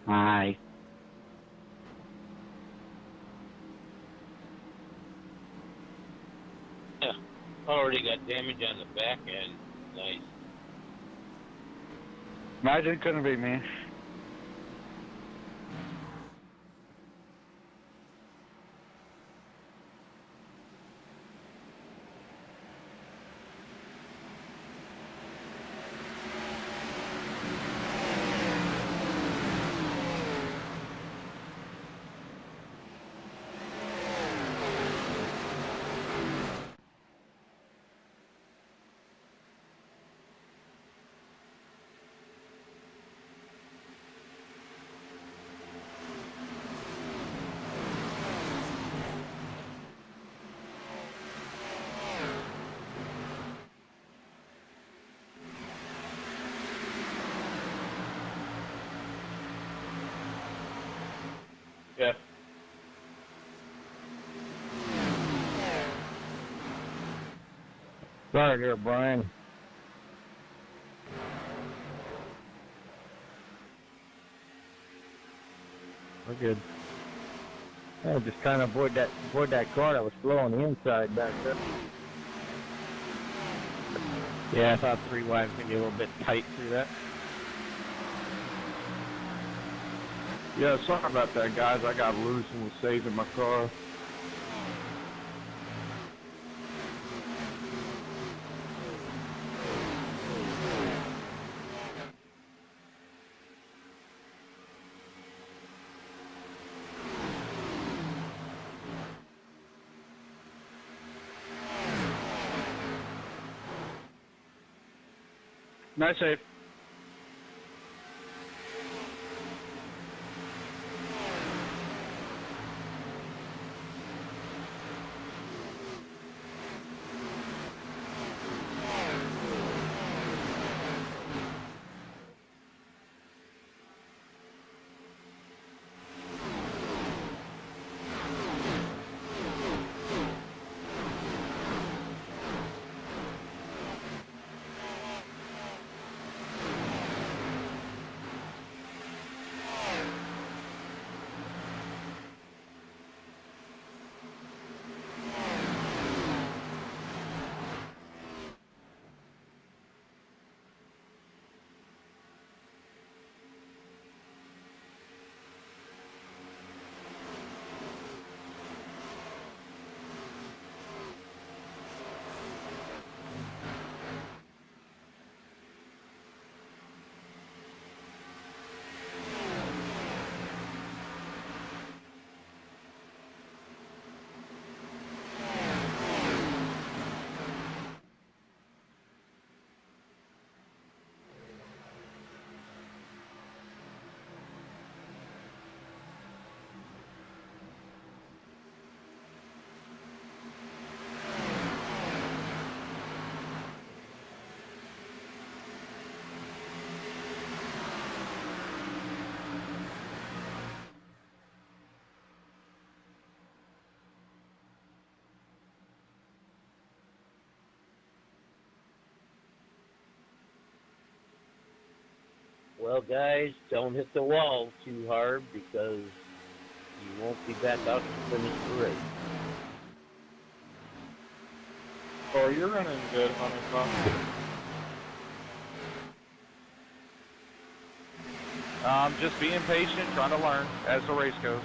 Hi. Yeah. Already got damage on the back end. Nice. Imagine it couldn't be me. Yeah. Sorry there, Brian. We're good. I was just trying to avoid that car that was slow on the inside back there. Yeah, I thought 3 wide was going to be a little bit tight through that. Yeah, sorry about that, guys. I got loose and was saving my car. Nice save. Well, guys, don't hit the wall too hard because you won't be back out to finish the race. Oh, you're running good, Hunter. Just being patient, trying to learn as the race goes.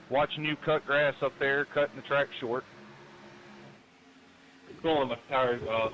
Watching you cut grass up there, cutting the track short. Pulling the tires off.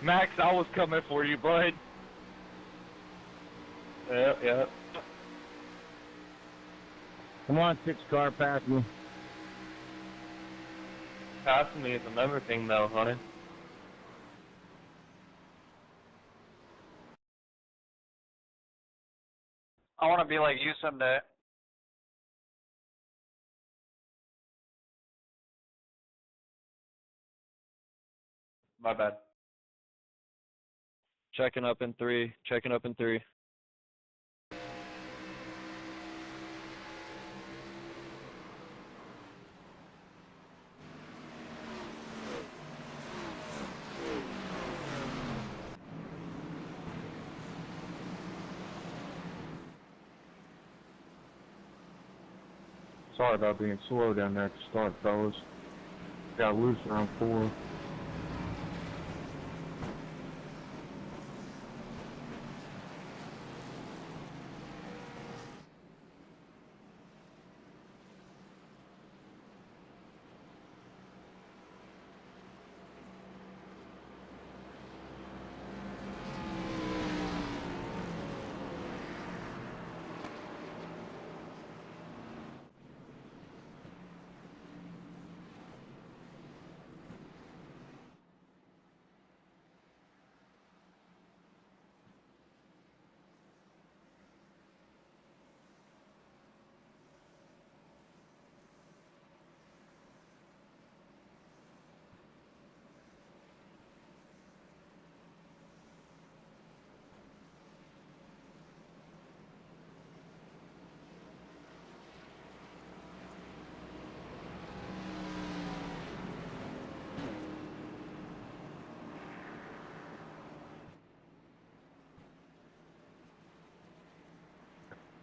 Max, I was coming for you, bud. Yeah. Come on, 6 car, pass me. Passing me is another thing, though, honey. I want to be like you someday. My bad. Checking up in 3. Checking up in 3. Sorry about being slow down there at the start, fellas. Got loose around 4.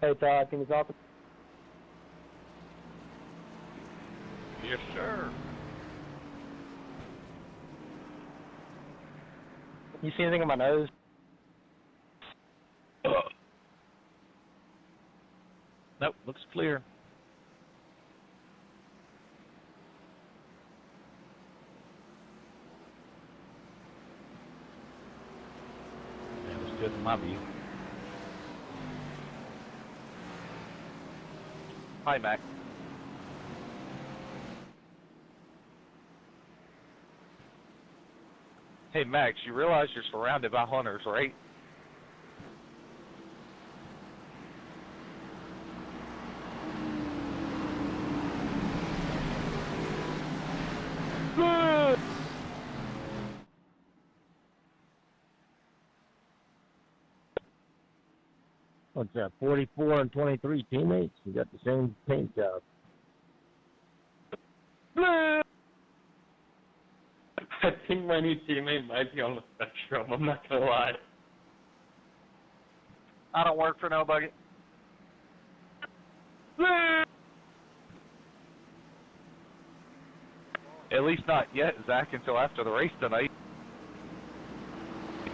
Hey, Todd, can you talk? Yes, sir. You see anything on my nose? Nope, looks clear. That was good in my view. Hi, Mac. Hey, Max, you realize you're surrounded by hunters, right? What's that, 44 and 23 teammates? You got the same paint job. I think my new teammate might be on the spectrum, I'm not gonna lie. I don't work for nobody. At least not yet, Zach, until after the race tonight.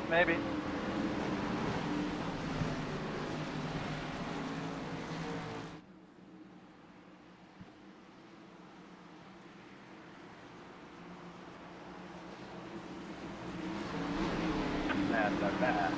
Maybe. Nah.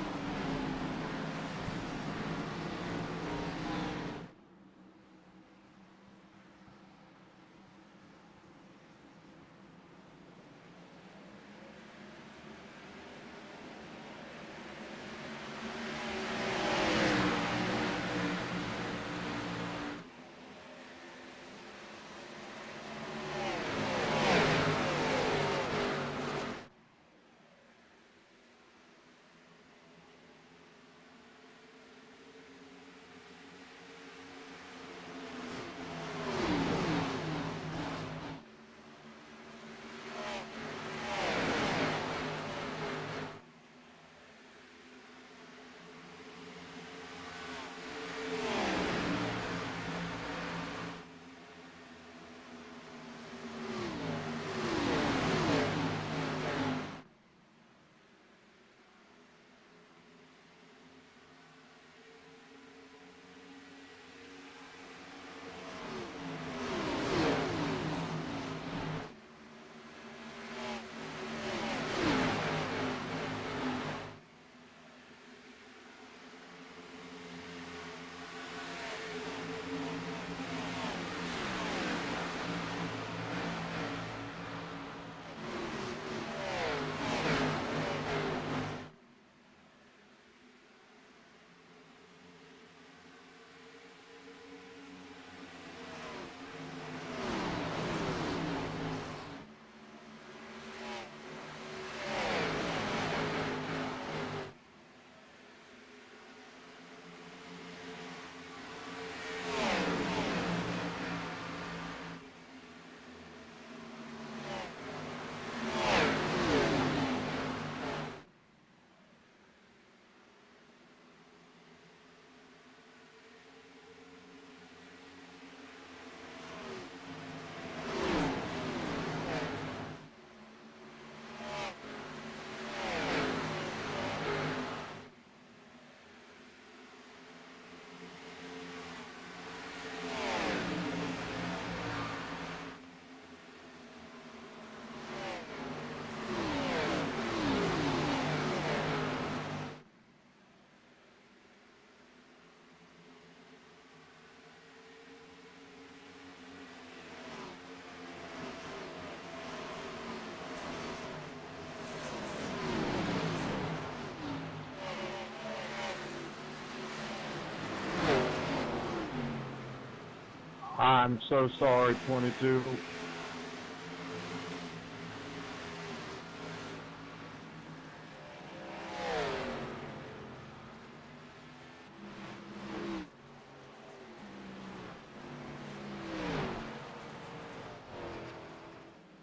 I'm so sorry, 22.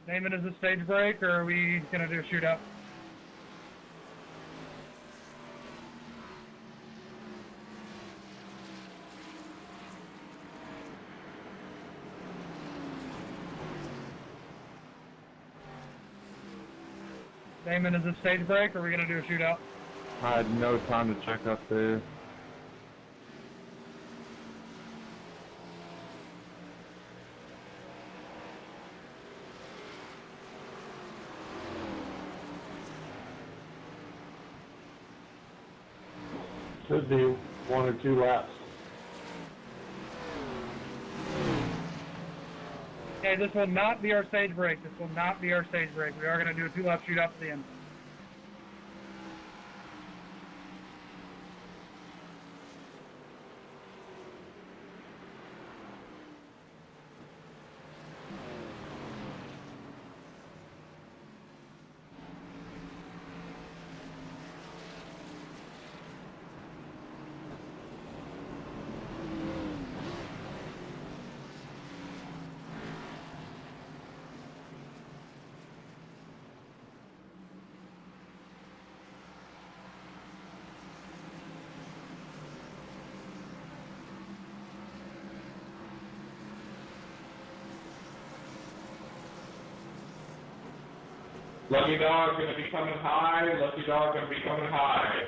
Name it as a stage break, or are we gonna do a shootout? Name it as a stage break, or are we gonna do a shootout? I had no time to check up there. Should be 1 or 2 laps. Okay, this will not be our stage break. This will not be our stage break. We are gonna do a 2-lap shootout at the end. Lucky Dog gonna be coming high. Lucky Dog gonna be coming high.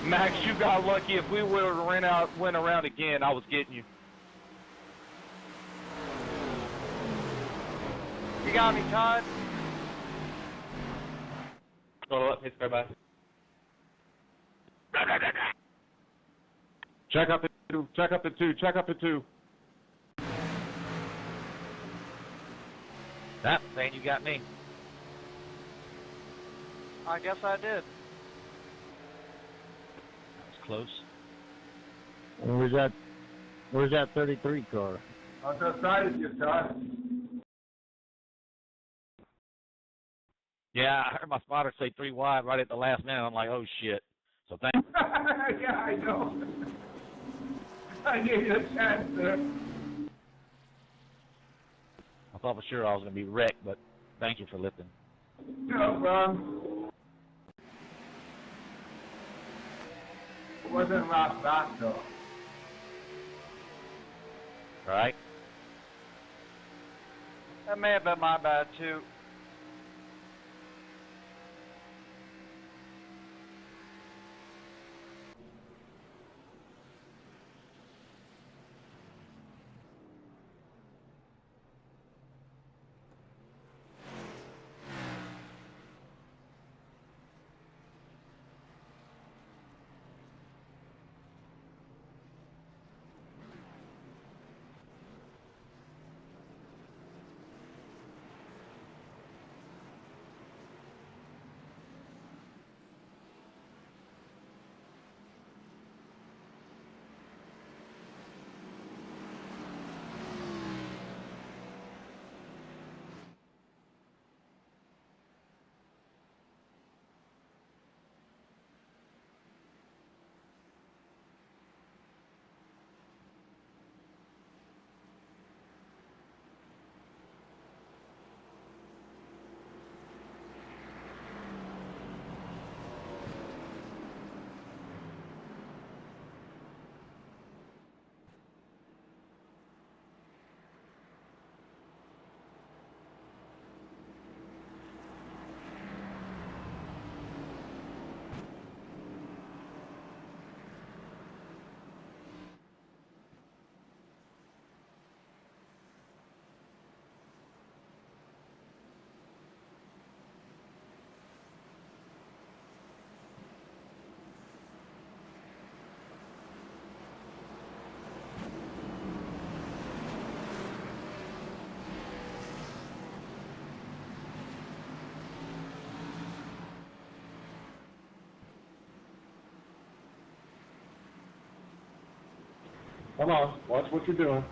Max, you got lucky. If we would have went around again, I was getting you. You got me, Todd? Total up, hit by. Check up at two. Check up at two. Check up at two. That saying you got me. I guess I did. That was close. And where's that 33 car? On the side of your car. Yeah, I heard my spotter say 3 wide right at the last minute. I'm like, oh shit. So thanks. Yeah, I know. I gave you a chance, sir. I thought for sure I was going to be wrecked, but thank you for lifting. No problem. It wasn't last back, though. All right? That may have been my bad, too. Come on. Watch what you're doing.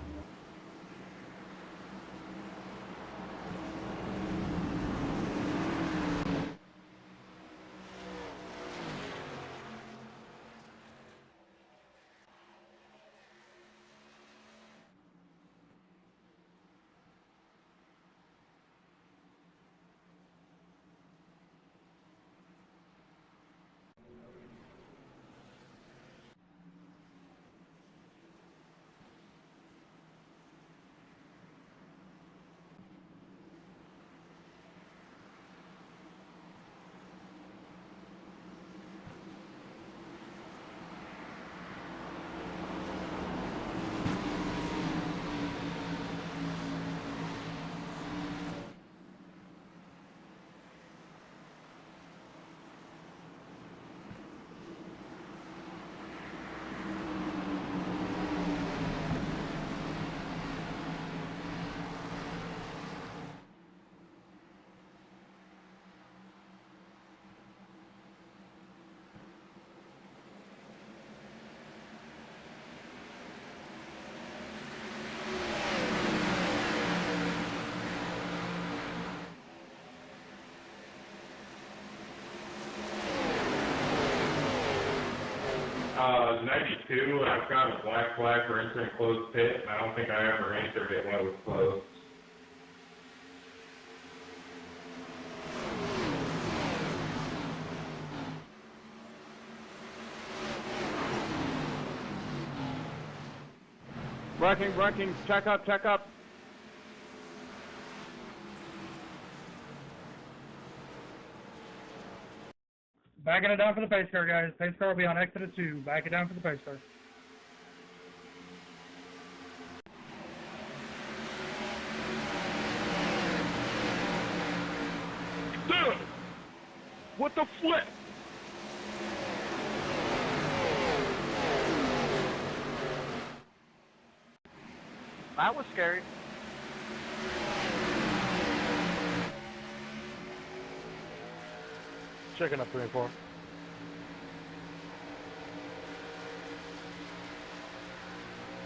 Uh, 92, I've got a black flag for entering closed pit, and I don't think I ever entered it when it was closed. Braking, check up, check up. Backing it down for the pace car, guys. Pace car will be on exit at 2. Back it down for the pace car. Dude! What the flip? That was scary. Checking up 3 and 4.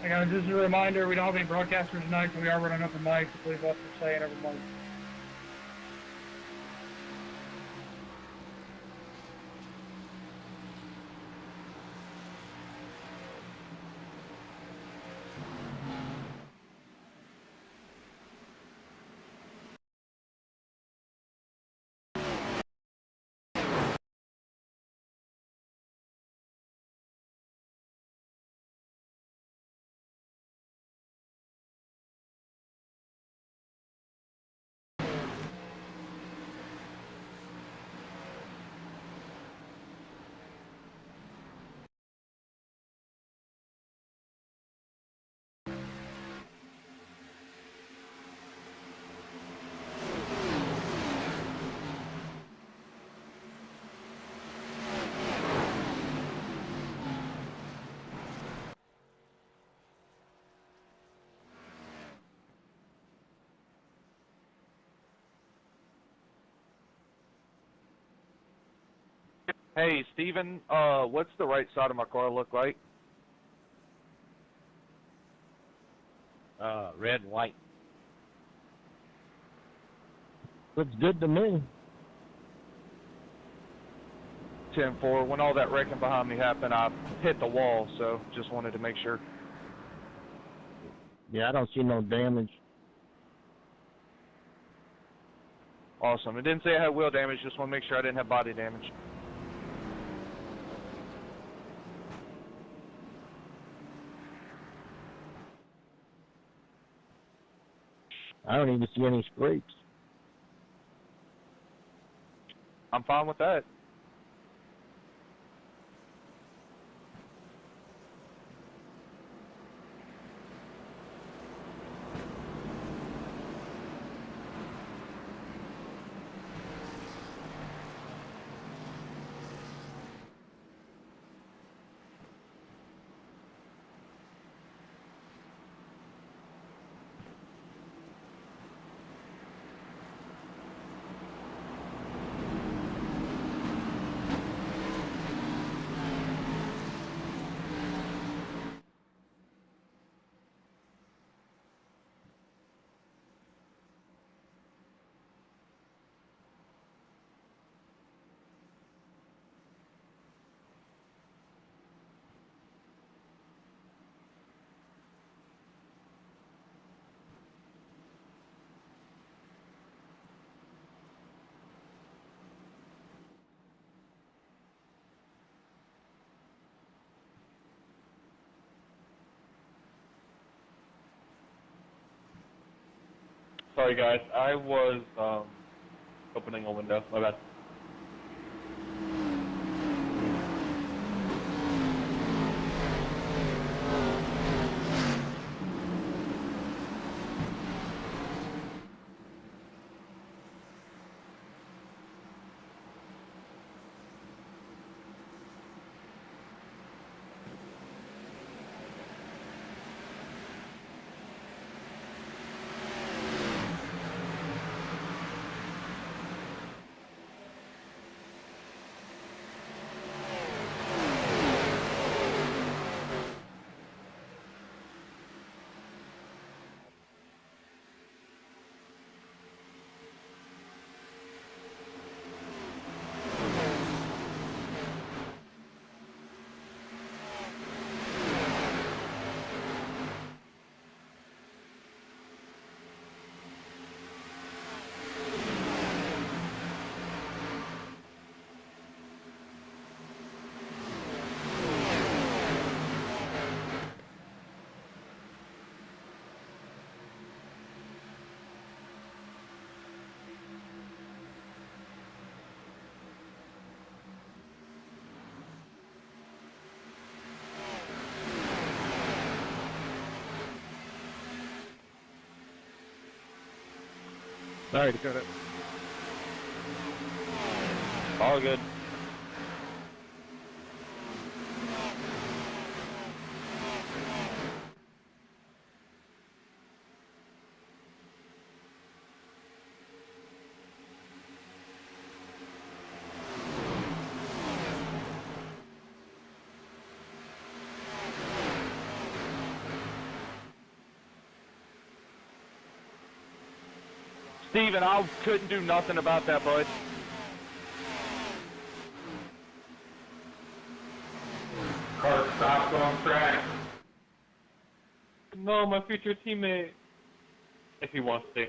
Hey guys, just a reminder, we don't have any broadcasters tonight, so we are running open mics. So please what we're saying every month. Hey, Steven, what's the right side of my car look like? Red and white. Looks good to me. 10-4. When all that wrecking behind me happened, I hit the wall, so just wanted to make sure. Yeah, I don't see no damage. Awesome. It didn't say I had wheel damage, just want to make sure I didn't have body damage. I don't even see any scrapes. I'm fine with that. Sorry, guys. I was opening a window. My bad. Sorry to cut it. All good. Steven, I couldn't do nothing about that, bud. Car stops on track. No, my future teammate. If he wants to.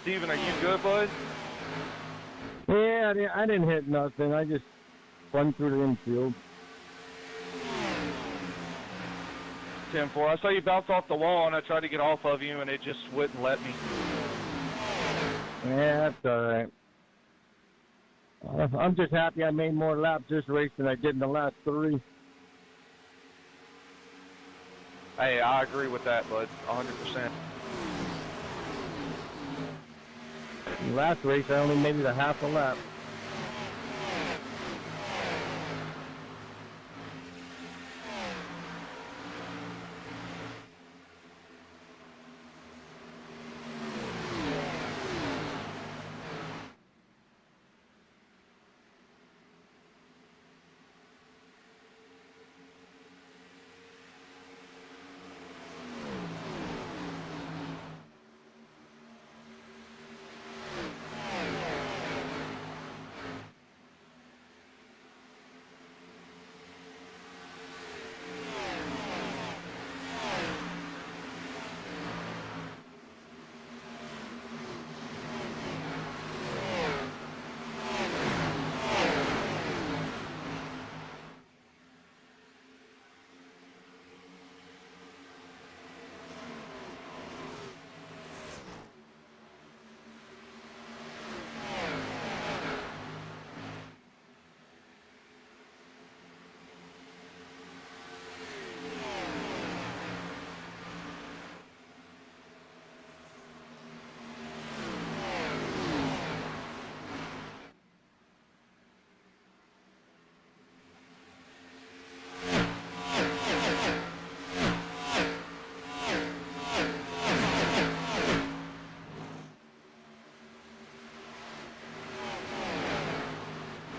Steven, are you good, bud? Yeah, I didn't hit nothing. I just run through the infield. 10-4. I saw you bounce off the wall, and I tried to get off of you, and it just wouldn't let me. Yeah, that's all right. I'm just happy I made more laps this race than I did in the last 3. Hey, I agree with that, bud. 100%. Last race, I only made it a half a lap.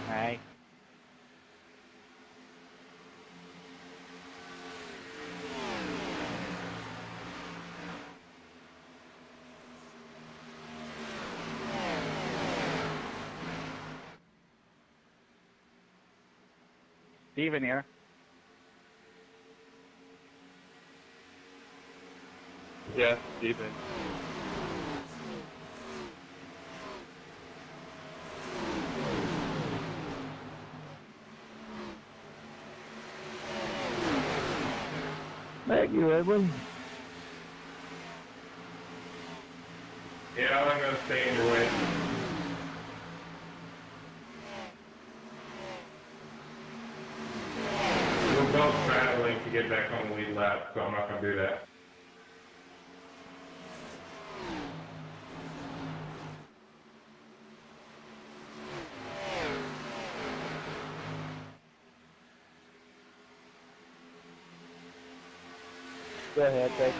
Hey. Steven here. Yeah, Steven. Thank you, Edwin. Yeah, I'm gonna stay in your way. We're both battling to get back on the lead lap, so I'm not gonna do that. Go ahead, Vic.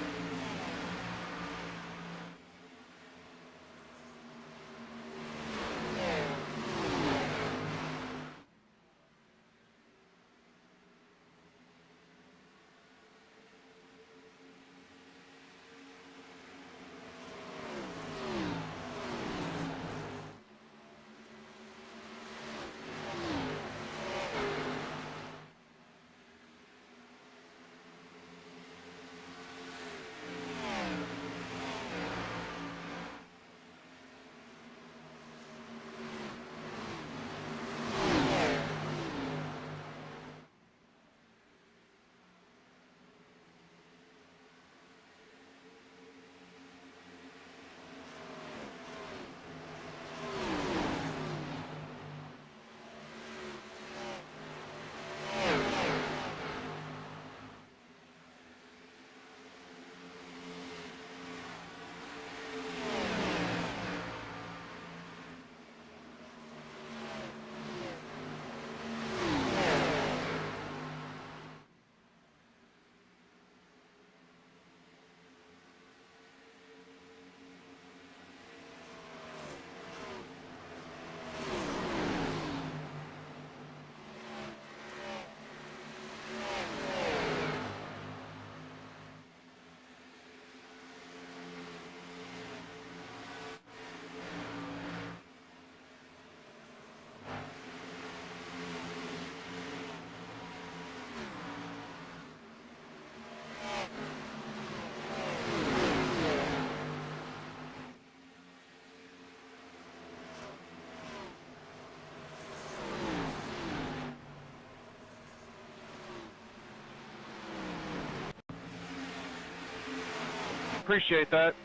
appreciate that.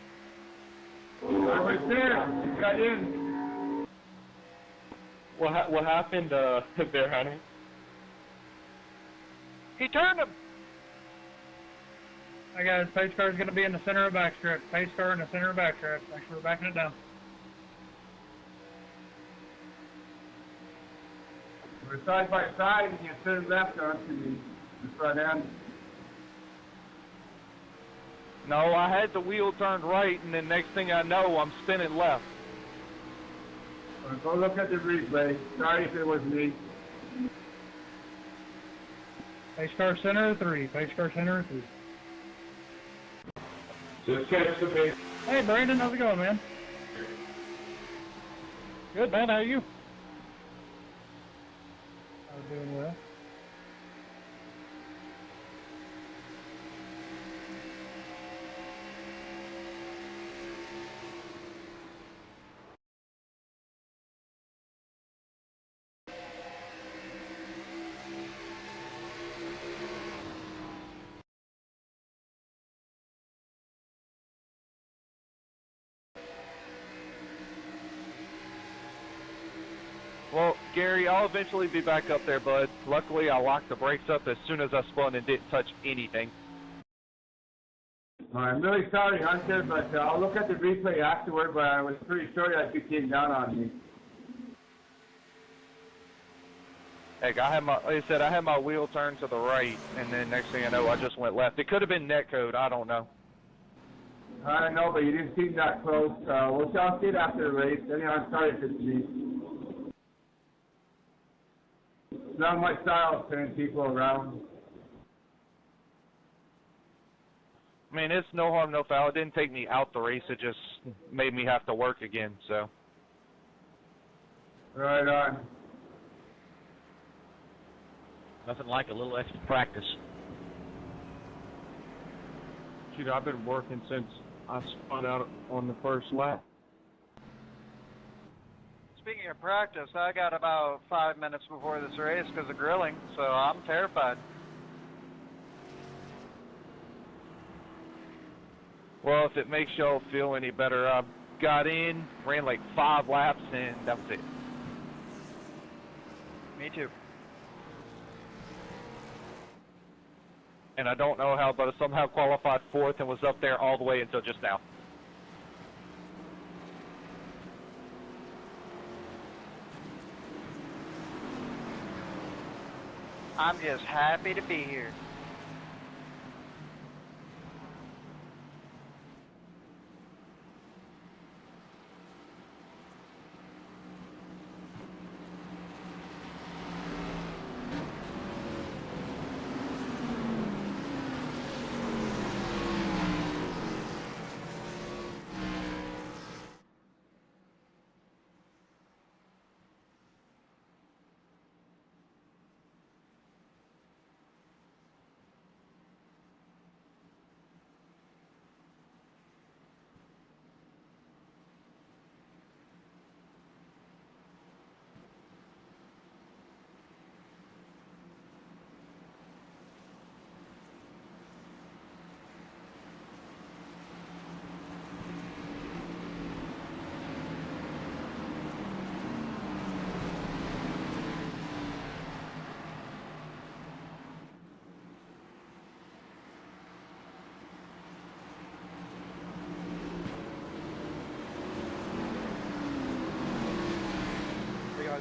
Right there. Got in. What happened there, honey? He turned him. I got it. Pace car's going to be in the center of backstrip. Pace car in the center of backstrip. Thanks for backing it down. We're side by side, and you turn left onto the front end. No, I had the wheel turned right, and then next thing I know, I'm spinning left. Go look at the replay. Sorry if it was me. Pace car center of 3. Pace car center of 3. Just catch the base. Hey, Brandon. How's it going, man? Good, man. How are you? I'm doing well. Well, Gary, I'll eventually be back up there, bud. Luckily, I locked the brakes up as soon as I spun and didn't touch anything. I'm really sorry, Hunter, but I'll look at the replay afterward, but I was pretty sure that you came down on me. Heck, like I said, I had my wheel turned to the right, and then next thing I know, I just went left. It could have been netcode, I don't know. I don't know, but you didn't seem that close. We'll see it after the race. Anyway, I'm sorry if it's me. It's not my style of turning people around. I mean, it's no harm, no foul. It didn't take me out the race. It just made me have to work again, so. Right on. Nothing like a little extra practice. Shoot, I've been working since I spun out on the first lap. Speaking of practice, I got about 5 minutes before this race because of grilling, so I'm terrified. Well, if it makes y'all feel any better, I got in, ran like 5 laps, and that was it. Me too. And I don't know how, but I somehow qualified 4th and was up there all the way until just now. I'm just happy to be here.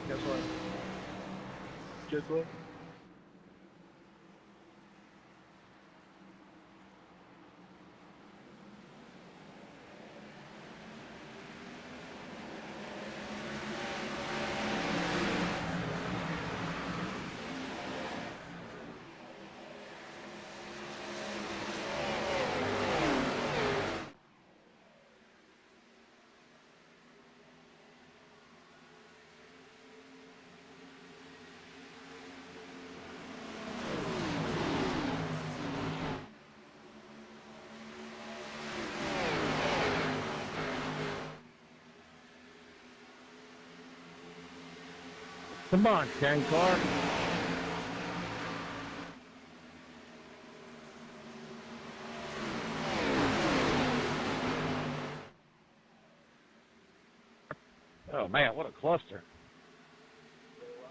Guess what? Guess what? Come on, 10 car. Oh man, what a cluster!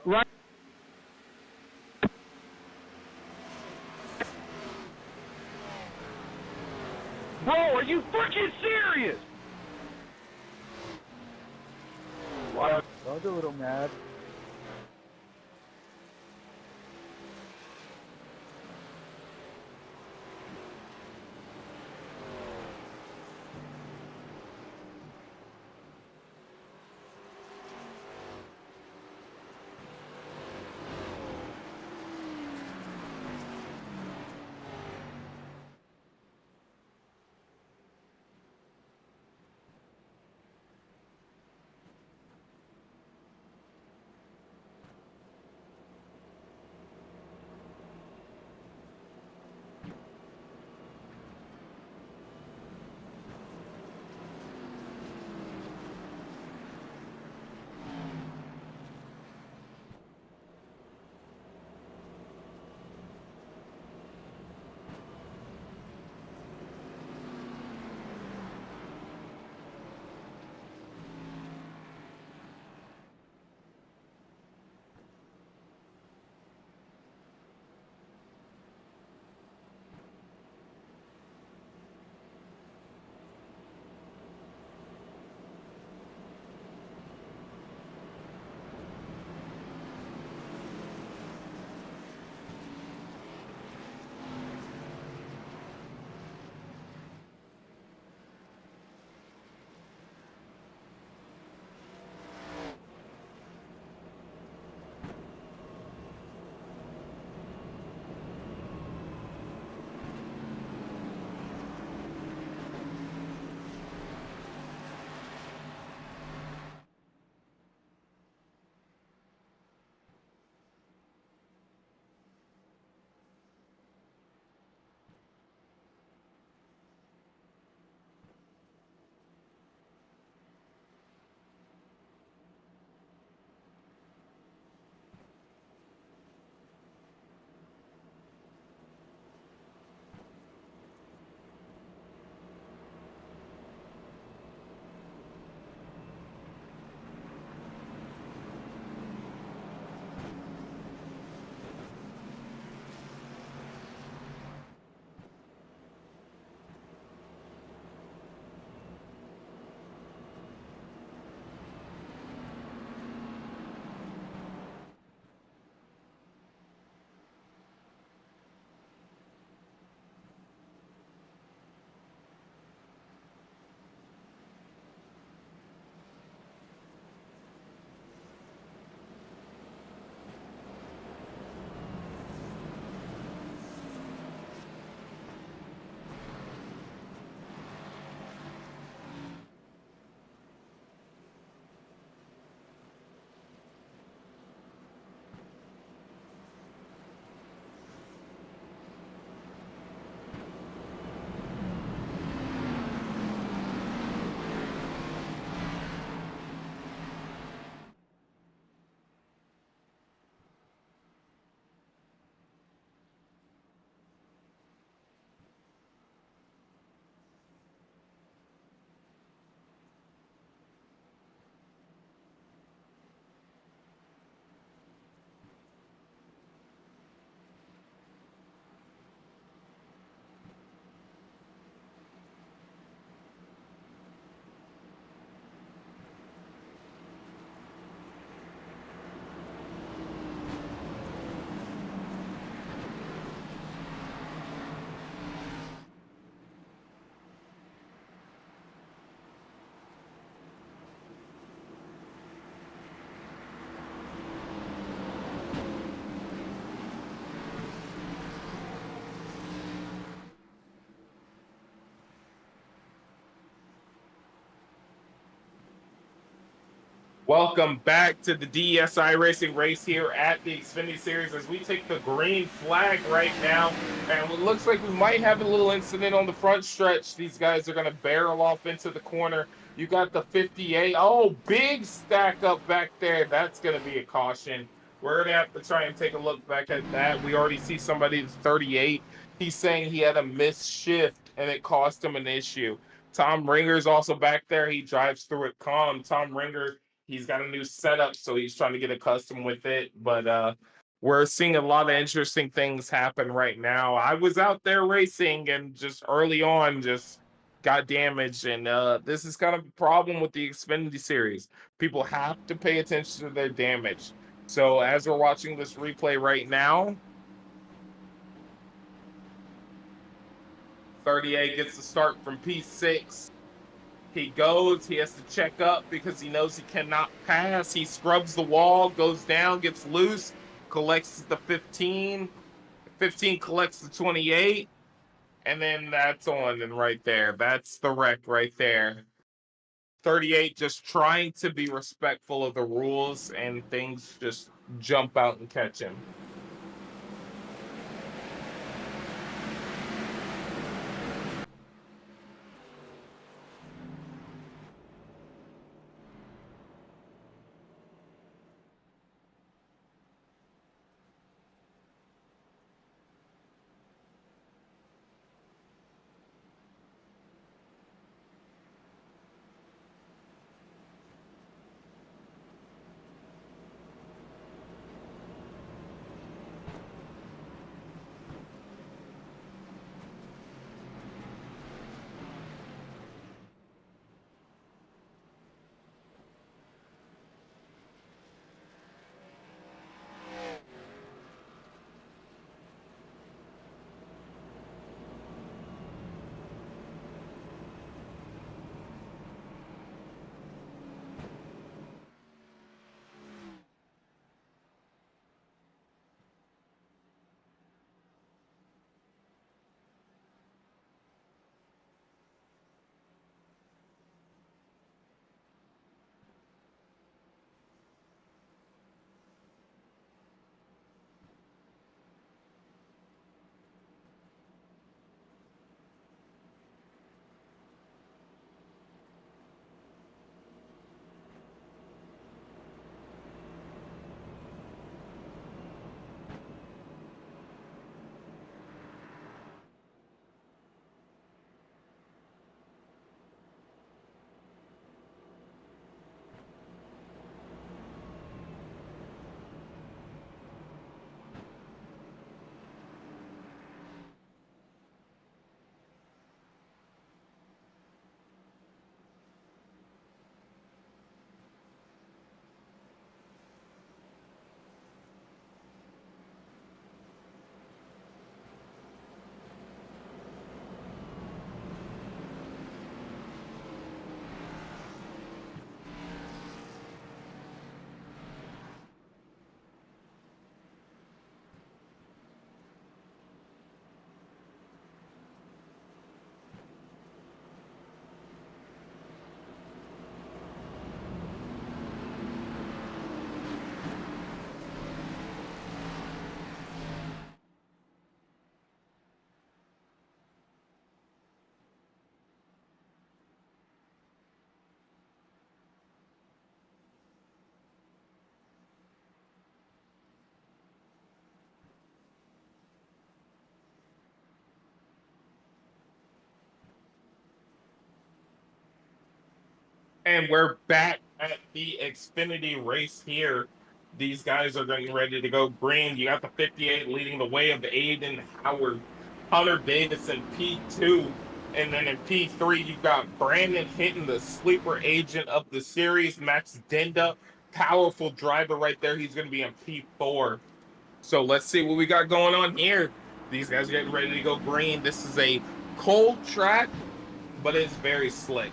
Right. Bro, are you freaking serious? I was a little mad. Welcome back to the DSI Racing race here at the Xfinity Series as we take the green flag right now. And it looks like we might have a little incident on the front stretch. These guys are going to barrel off into the corner. You got the 58. Oh, big stack up back there. That's going to be a caution. We're going to have to try and take a look back at that. We already see somebody at 38. He's saying he had a missed shift and it cost him an issue. Tom Ringer's also back there. He drives through it calm. Tom Ringer, He's got a new setup, so he's trying to get accustomed with it. But we're seeing a lot of interesting things happen right now. I was out there racing and just early on just got damaged. And this is kind of a problem with the Xfinity series. People have to pay attention to their damage. So as we're watching this replay right now, 38 gets the start from P6. He goes, he has to check up because he knows he cannot pass. He scrubs the wall, goes down, gets loose, collects the 15. 15 collects the 28. And then that's on and right there. That's the wreck right there. 38 just trying to be respectful of the rules, and things just jump out and catch him. And we're back at the Xfinity race here. These guys are getting ready to go green. You got the 58 leading the way of Aiden Howard, Hunter Davis in P2. And then in P3, you've got Brandon Hinton, the sleeper agent of the series. Max Denda, powerful driver right there. He's going to be in P4. So let's see what we got going on here. These guys are getting ready to go green. This is a cold track, but it's very slick.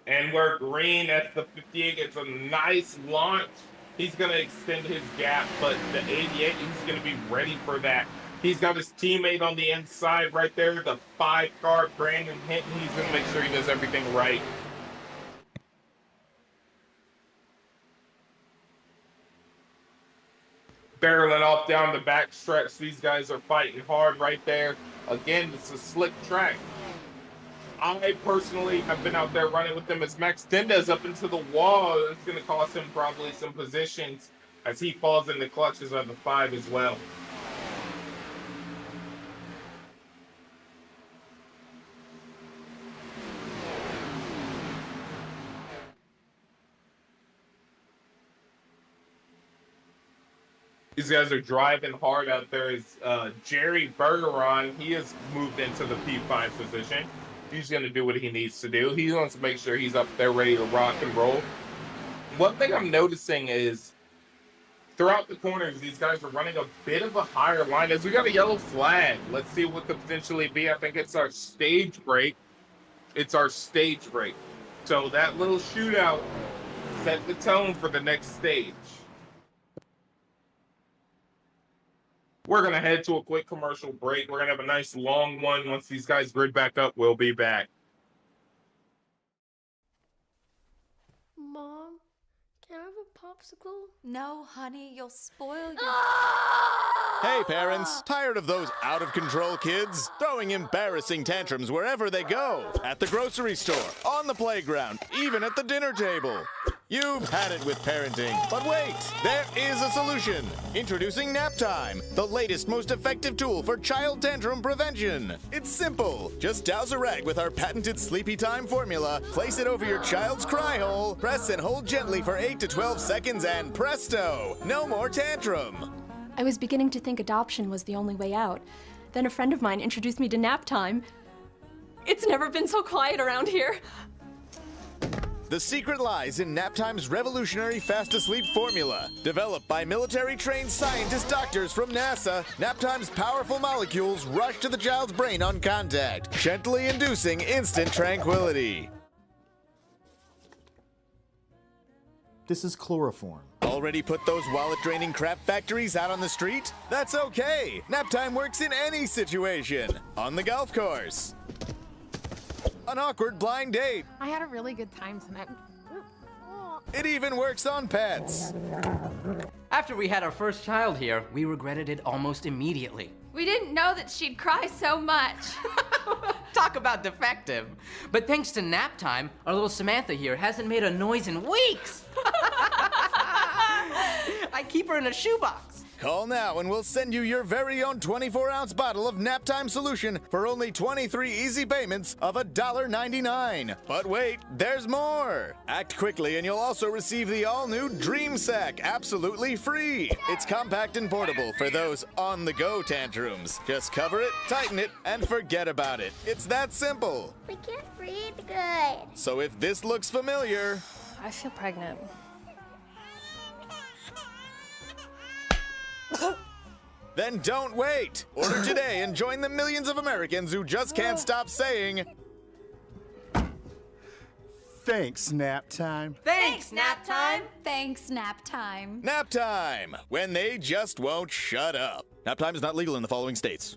And we're green at the 58. It's a nice launch. He's going to extend his gap, but the 88, he's going to be ready for that. He's got his teammate on the inside right there, the 5-car, Brandon Hinton. He's going to make sure he does everything right. Barreling off down the back stretch. These guys are fighting hard right there. Again, it's a slick track. I personally have been out there running with them as Max Denda's up into the wall. It's going to cost him probably some positions as he falls in the clutches of the 5 as well. These guys are driving hard out there. Is Jerry Bergeron. He has moved into the P5 position. He's going to do what he needs to do. He wants to make sure he's up there ready to rock and roll. One thing I'm noticing is throughout the corners, these guys are running a bit of a higher line. As we got a yellow flag, let's see what could potentially be. I think it's our stage break. It's our stage break. So that little shootout set the tone for the next stage. We're going to head to a quick commercial break. We're going to have a nice long one. Once these guys grid back up, we'll be back. Mom, can I have a popsicle? No, honey, you'll spoil your... Hey parents, tired of those out-of-control kids? Throwing embarrassing tantrums wherever they go. At the grocery store, on the playground, even at the dinner table. You've had it with parenting, but wait, there is a solution. Introducing Nap Time, the latest, most effective tool for child tantrum prevention. It's simple. Just douse a rag with our patented Sleepy Time formula, place it over your child's cry hole, press and hold gently for 8 to 12 seconds, and presto, no more tantrum. I was beginning to think adoption was the only way out. Then a friend of mine introduced me to Nap Time. It's never been so quiet around here. The secret lies in Naptime's revolutionary fast-to-sleep formula. Developed by military-trained scientist doctors from NASA, Naptime's powerful molecules rush to the child's brain on contact, gently inducing instant tranquility. This is chloroform. Already put those wallet-draining crap factories out on the street? That's okay! Naptime works in any situation. On the golf course. An awkward blind date. I had a really good time tonight. It even works on pets. After we had our first child here, we regretted it almost immediately. We didn't know that she'd cry so much. Talk about defective. But thanks to Nap Time, our little Samantha here hasn't made a noise in weeks. I keep her in a shoebox. Call now and we'll send you your very own 24-ounce bottle of Naptime solution for only 23 easy payments of $1.99. But wait, there's more! Act quickly and you'll also receive the all-new Dream Sack absolutely free. It's compact and portable for those on-the-go tantrums. Just cover it, tighten it, and forget about it. It's that simple. We can't breathe good. So if this looks familiar... I feel pregnant. Then don't wait! Order today and join the millions of Americans who just can't stop saying... Thanks, Nap Time. Thanks, Nap Time. Thanks, Nap Time. Nap Time! When they just won't shut up. Nap Time is not legal in the following states.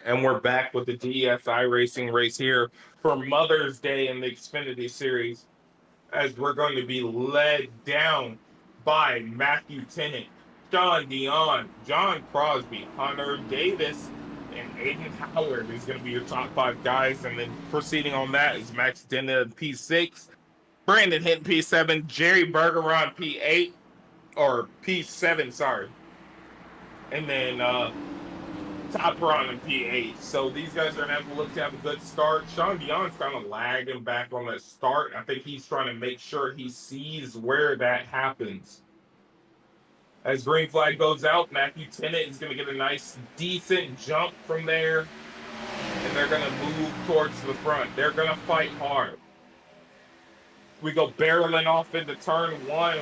And we're back with the DSI Racing race here for Mother's Day in the Xfinity Series, as we're going to be led down by Matthew Tennant, Sean Dion, John Crosby, Hunter Davis, and Aiden Howard is going to be your top 5 guys. And then proceeding on that is Max Denna P6, Brandon Hinton P7, Jerry Bergeron P8, or P7, sorry. And then Top Ron and P8. So these guys are going to have to look to have a good start. Sean Dion's kind of lagging back on that start. I think he's trying to make sure he sees where that happens. As green flag goes out, Matthew Tennant is going to get a nice, decent jump from there. And they're going to move towards the front. They're going to fight hard. We go barreling off into turn 1.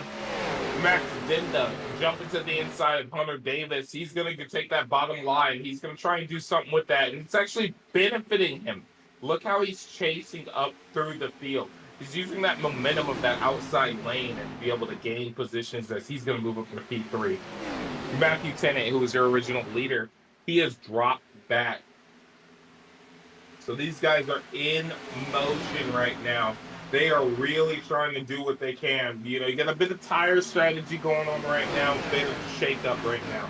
Max Dinda jumping to the inside of Hunter Davis. He's going to take that bottom line. He's going to try and do something with that. And it's actually benefiting him. Look how he's chasing up through the field. He's using that momentum of that outside lane and be able to gain positions as he's going to move up to P3. Matthew Tennant, who was your original leader, he has dropped back. So these guys are in motion right now. They are really trying to do what they can. You know, you got a bit of tire strategy going on right now, a bit of shake up right now.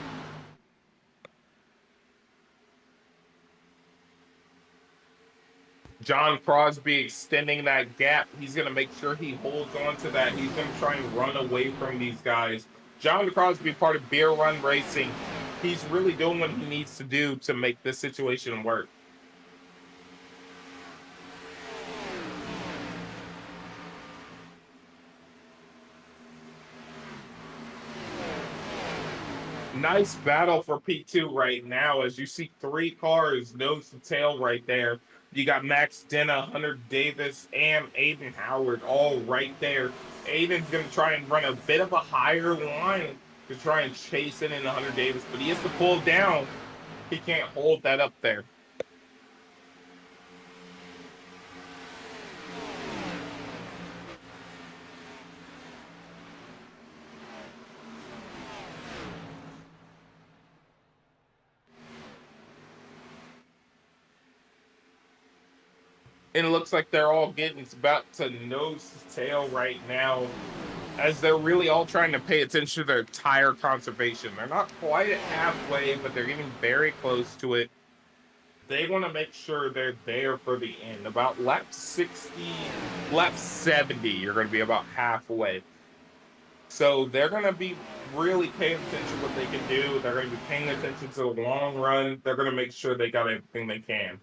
John Crosby extending that gap. He's going to make sure he holds on to that. He's going to try and run away from these guys. John Crosby, part of Beer Run Racing. He's really doing what he needs to do to make this situation work. Nice battle for P2 right now as you see 3 cars nose to tail right there. You got Max Denna, Hunter Davis, and Aiden Howard all right there. Aiden's going to try and run a bit of a higher line to try and chase in Hunter Davis, but he has to pull down. He can't hold that up there. And it looks like they're all getting about to nose to tail right now as they're really all trying to pay attention to their tire conservation. They're not quite at halfway, but they're getting very close to it. They want to make sure they're there for the end. About lap 60, lap 70, you're going to be about halfway. So they're going to be really paying attention to what they can do. They're going to be paying attention to the long run. They're going to make sure they got everything they can.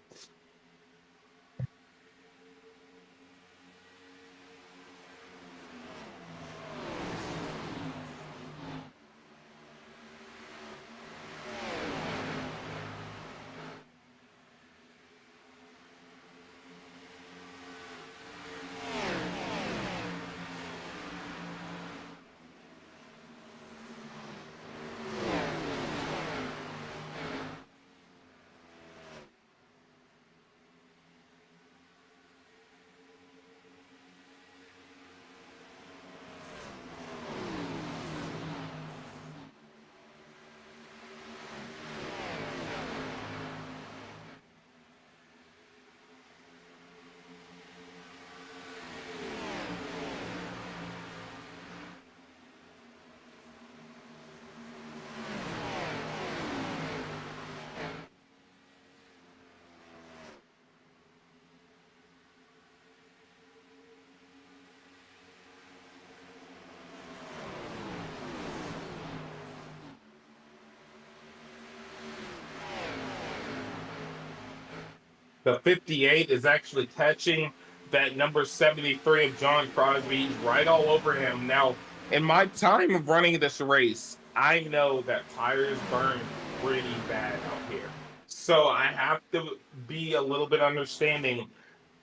The 58 is actually catching that number 73 of John Crosby. He's right all over him. Now, in my time of running this race, I know that tires burn pretty bad out here. So I have to be a little bit understanding.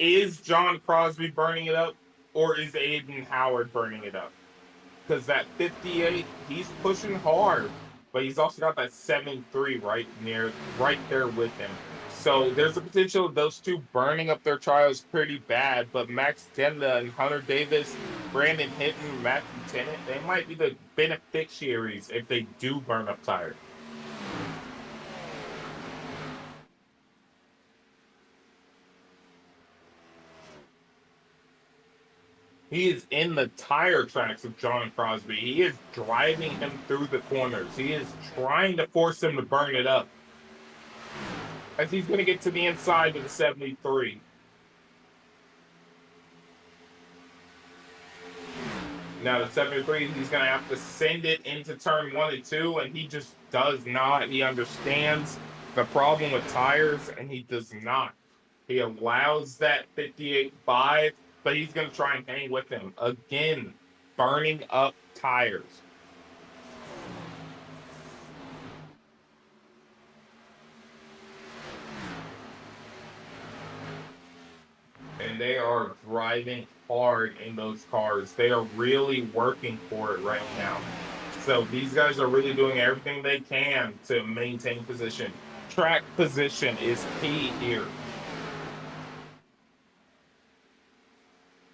Is John Crosby burning it up, or is Aiden Howard burning it up? Because that 58, he's pushing hard, but he's also got that 73 right there with him. So there's a potential of those two burning up their tires pretty bad, but Max Denna and Hunter Davis, Brandon Hinton, Matthew Tennant, they might be the beneficiaries if they do burn up tires. He is in the tire tracks of John Crosby. He is driving him through the corners. He is trying to force him to burn it up, as he's going to get to the inside of the 73. Now the 73, he's going to have to send it into turn 1 and 2, and he just does not. He understands the problem with tires, and he does not. He allows that 58 by, but he's going to try and hang with him. Again, burning up tires. And they are driving hard in those cars. They are really working for it right now. So these guys are really doing everything they can to maintain position. Track position is key here.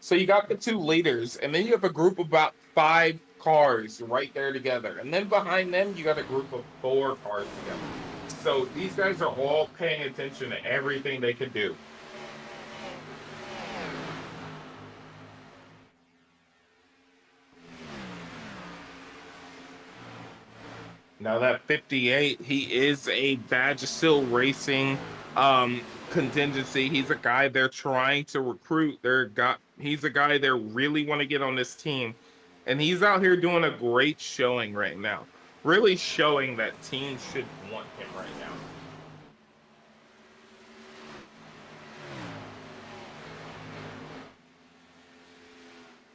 So you got the two leaders, and then you have a group of about 5 cars right there together. And then behind them, you got a group of 4 cars together. So these guys are all paying attention to everything they can do. Now that 58, he is a Badge Still Racing contingency. He's a guy they're trying to recruit. He's a guy they really want to get on this team. And he's out here doing a great showing right now. Really showing that teams should want him right now.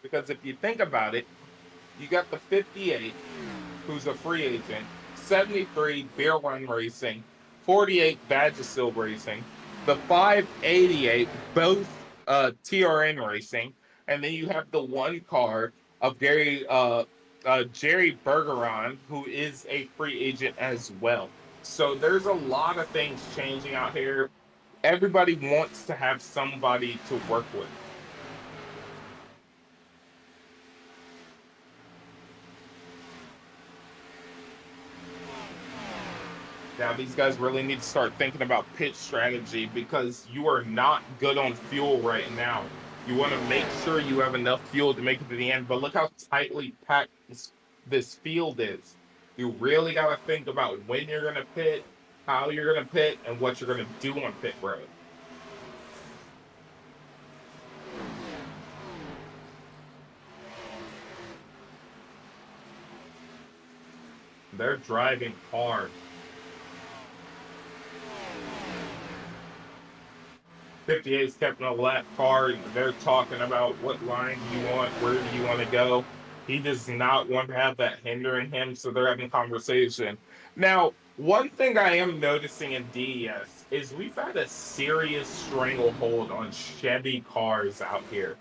Because if you think about it, you got the 58, who's a free agent, 73 Beer Run Racing, 48 Badge Still Racing, the 588, both TRN Racing, and then you have the one car of Jerry Bergeron, who is a free agent as well. So there's a lot of things changing out here. Everybody wants to have somebody to work with. Now, these guys really need to start thinking about pit strategy because you are not good on fuel right now. You want to make sure you have enough fuel to make it to the end, but look how tightly packed this field is. You really got to think about when you're going to pit, how you're going to pit, and what you're going to do on pit road. They're driving hard. 58's kept in a lap car. They're talking about what line do you want, where do you want to go. He does not want to have that hindering him, so they're having conversation. Now, one thing I am noticing in DES is we've had a serious stranglehold on Chevy cars out here.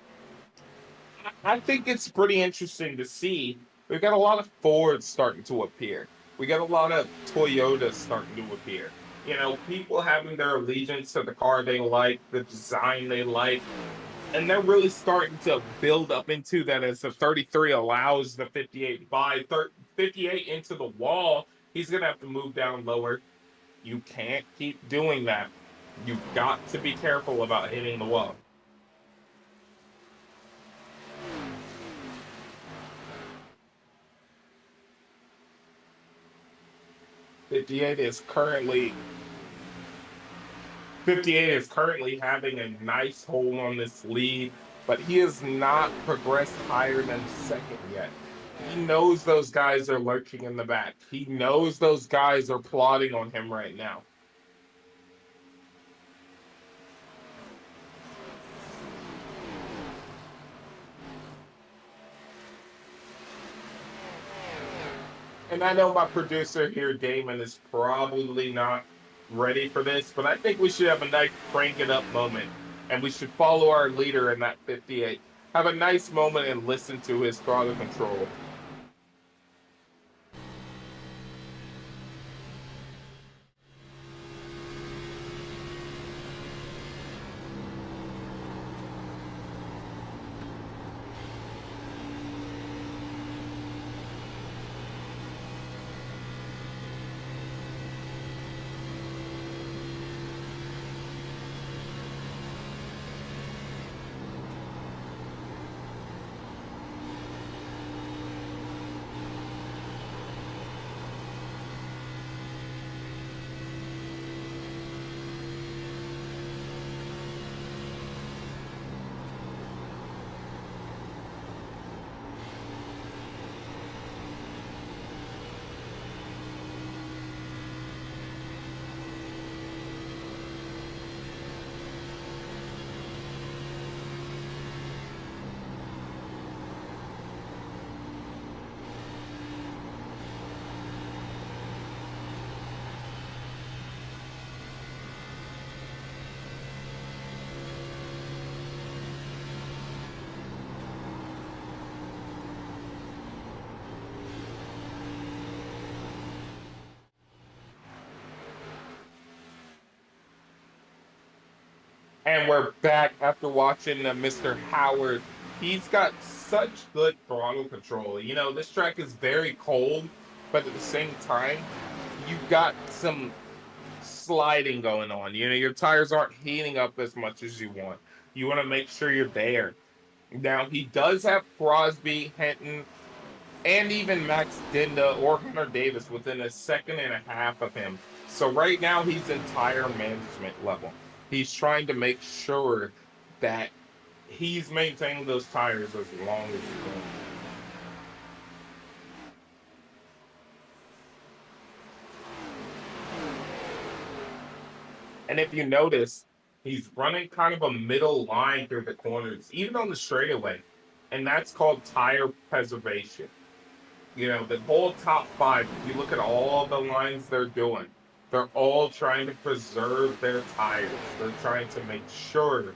I think it's pretty interesting to see. We've got a lot of Fords starting to appear. We got a lot of Toyotas starting to appear. You know, people having their allegiance to the car they like, the design they like, and they're really starting to build up into that as the 33 allows the 58 by 58 into the wall. He's going to have to move down lower. You can't keep doing that. You've got to be careful about hitting the wall. '58 is currently having a nice hold on this lead, but he has not progressed higher than second yet. He knows those guys are lurking in the back. He knows those guys are plotting on him right now. And I know my producer here, Damon, is probably not ready for this, but I think we should have a nice crank it up moment, and we should follow our leader in that 58. Have a nice moment and listen to his throttle control. And we're back after watching Mr. Howard He's got such good throttle control. You know, this track is very cold, but at the same time, you've got some sliding going on. You know, your tires aren't heating up as much as you want. You want to make sure you're there. Now, he does have Crosby, Hinton, and even Max Dinda or Hunter Davis within a second and a half of him. So right now, he's in tire management level. He's trying to make sure that he's maintaining those tires as long as he can. And if you notice, he's running kind of a middle line through the corners, even on the straightaway. And that's called tire preservation. You know, the whole top five, if you look at all the lines they're doing, they're all trying to preserve their tires. They're trying to make sure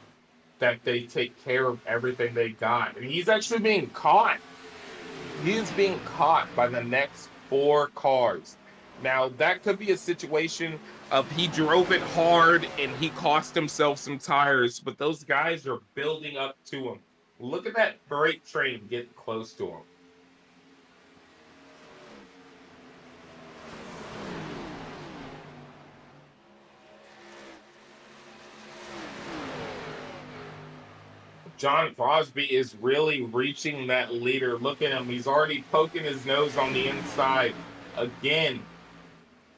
that they take care of everything they got. And he's actually being caught. He's being caught by the next 4 cars. Now, that could be a situation of he drove it hard and he cost himself some tires, but those guys are building up to him. Look at that freight train getting close to him. John Crosby is really reaching that leader. Look at him. He's already poking his nose on the inside. Again,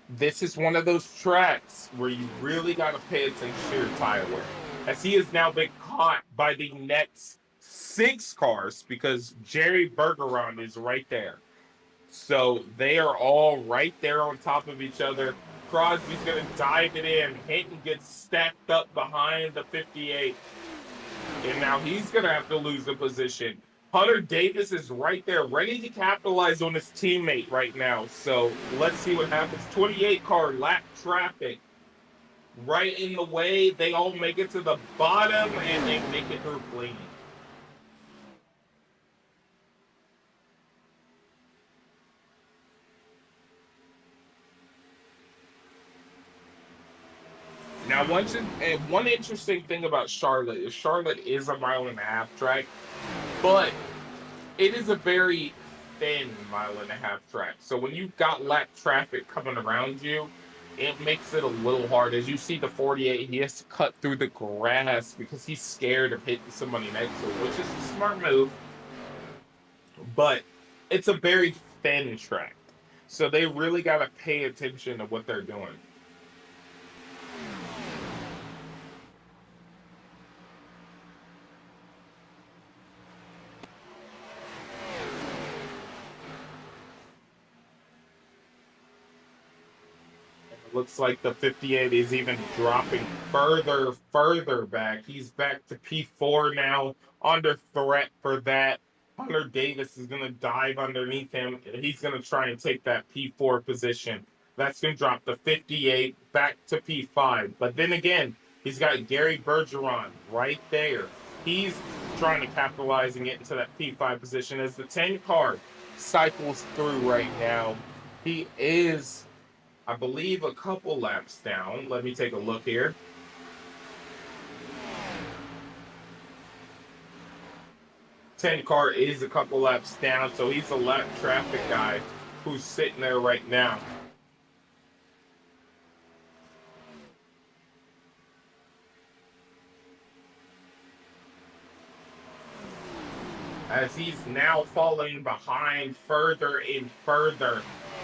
this is one of those tracks where you really got to pay attention to your tire wear. As he has now been caught by the next 6 cars because Jerry Bergeron is right there. So they are all right there on top of each other. Crosby's going to dive it in. Hinton gets stacked up behind the 58. And now he's going to have to lose the position. Hunter Davis is right there, ready to capitalize on his teammate right now. So let's see what happens. 28 car lap traffic right in the way. They all make it to the bottom, and they make it through clean. Now, one interesting thing about Charlotte is Charlotte is a 1.5-mile track, but it is a very thin 1.5-mile track. So when you've got lap traffic coming around you, it makes it a little hard. As you see the 48, he has to cut through the grass because he's scared of hitting somebody next to him, which is a smart move. But it's a very thin track. So they really got to pay attention to what they're doing. Looks like the 58 is even dropping further back. He's back to P4 now, under threat for that. Hunter Davis is going to dive underneath him. He's going to try and take that P4 position. That's going to drop the 58 back to P5. But then again, he's got Gary Bergeron right there. He's trying to capitalize and get into that P5 position as the 10 car cycles through right now. He is, I believe, a couple laps down. Let me take a look here. Ten car is a couple laps down, so he's a lap traffic guy who's sitting there right now. As he's now falling behind further and further.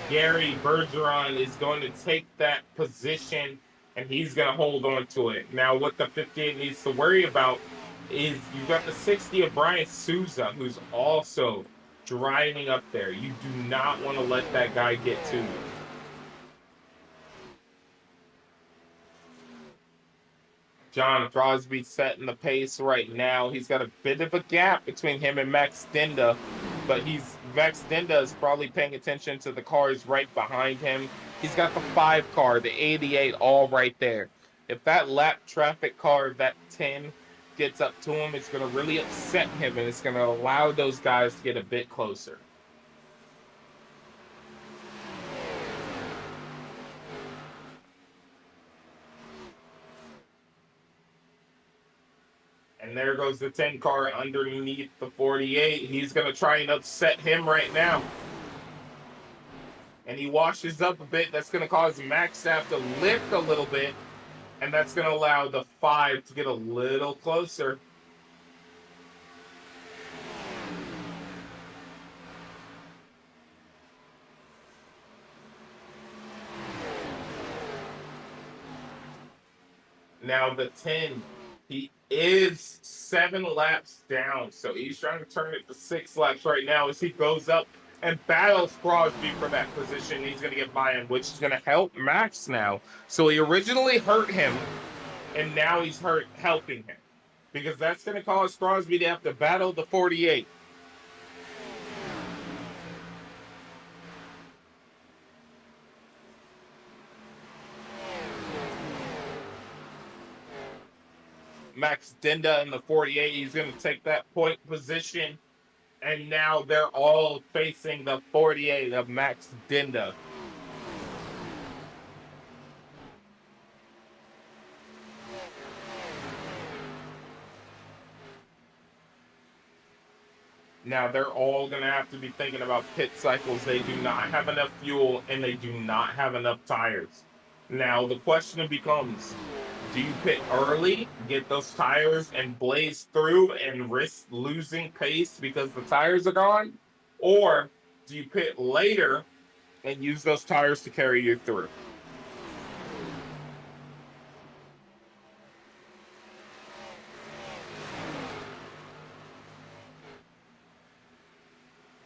Gary Bergeron is going to take that position, and he's going to hold on to it. Now, what the 58 needs to worry about is you've got the 60 of Brian Souza, who's also driving up there. You do not want to let that guy get to you. John Crosby setting the pace right now. He's got a bit of a gap between him and Max Dinda, but Max Dinda is probably paying attention to the cars right behind him. He's got the 5 car, the 88, all right there. If that lap traffic car, that 10, gets up to him, it's going to really upset him, and it's going to allow those guys to get a bit closer. And there goes the 10 car underneath the 48. He's going to try and upset him right now. And he washes up a bit. That's going to cause Max to have to lift a little bit. And that's going to allow the 5 to get a little closer. Now the 10, he is 7 laps down. So he's trying to turn it to 6 laps right now as he goes up and battles Crosby for that position. He's going to get by him, which is going to help Max now. So he originally hurt him, and now he's helping him. Because that's going to cause Crosby to have to battle the 48. Max Dinda in the 48. He's going to take that point position. And now they're all facing the 48 of Max Dinda. Now they're all going to have to be thinking about pit cycles. They do not have enough fuel and they do not have enough tires. Now the question becomes, do you pit early, get those tires and blaze through and risk losing pace because the tires are gone? Or do you pit later and use those tires to carry you through?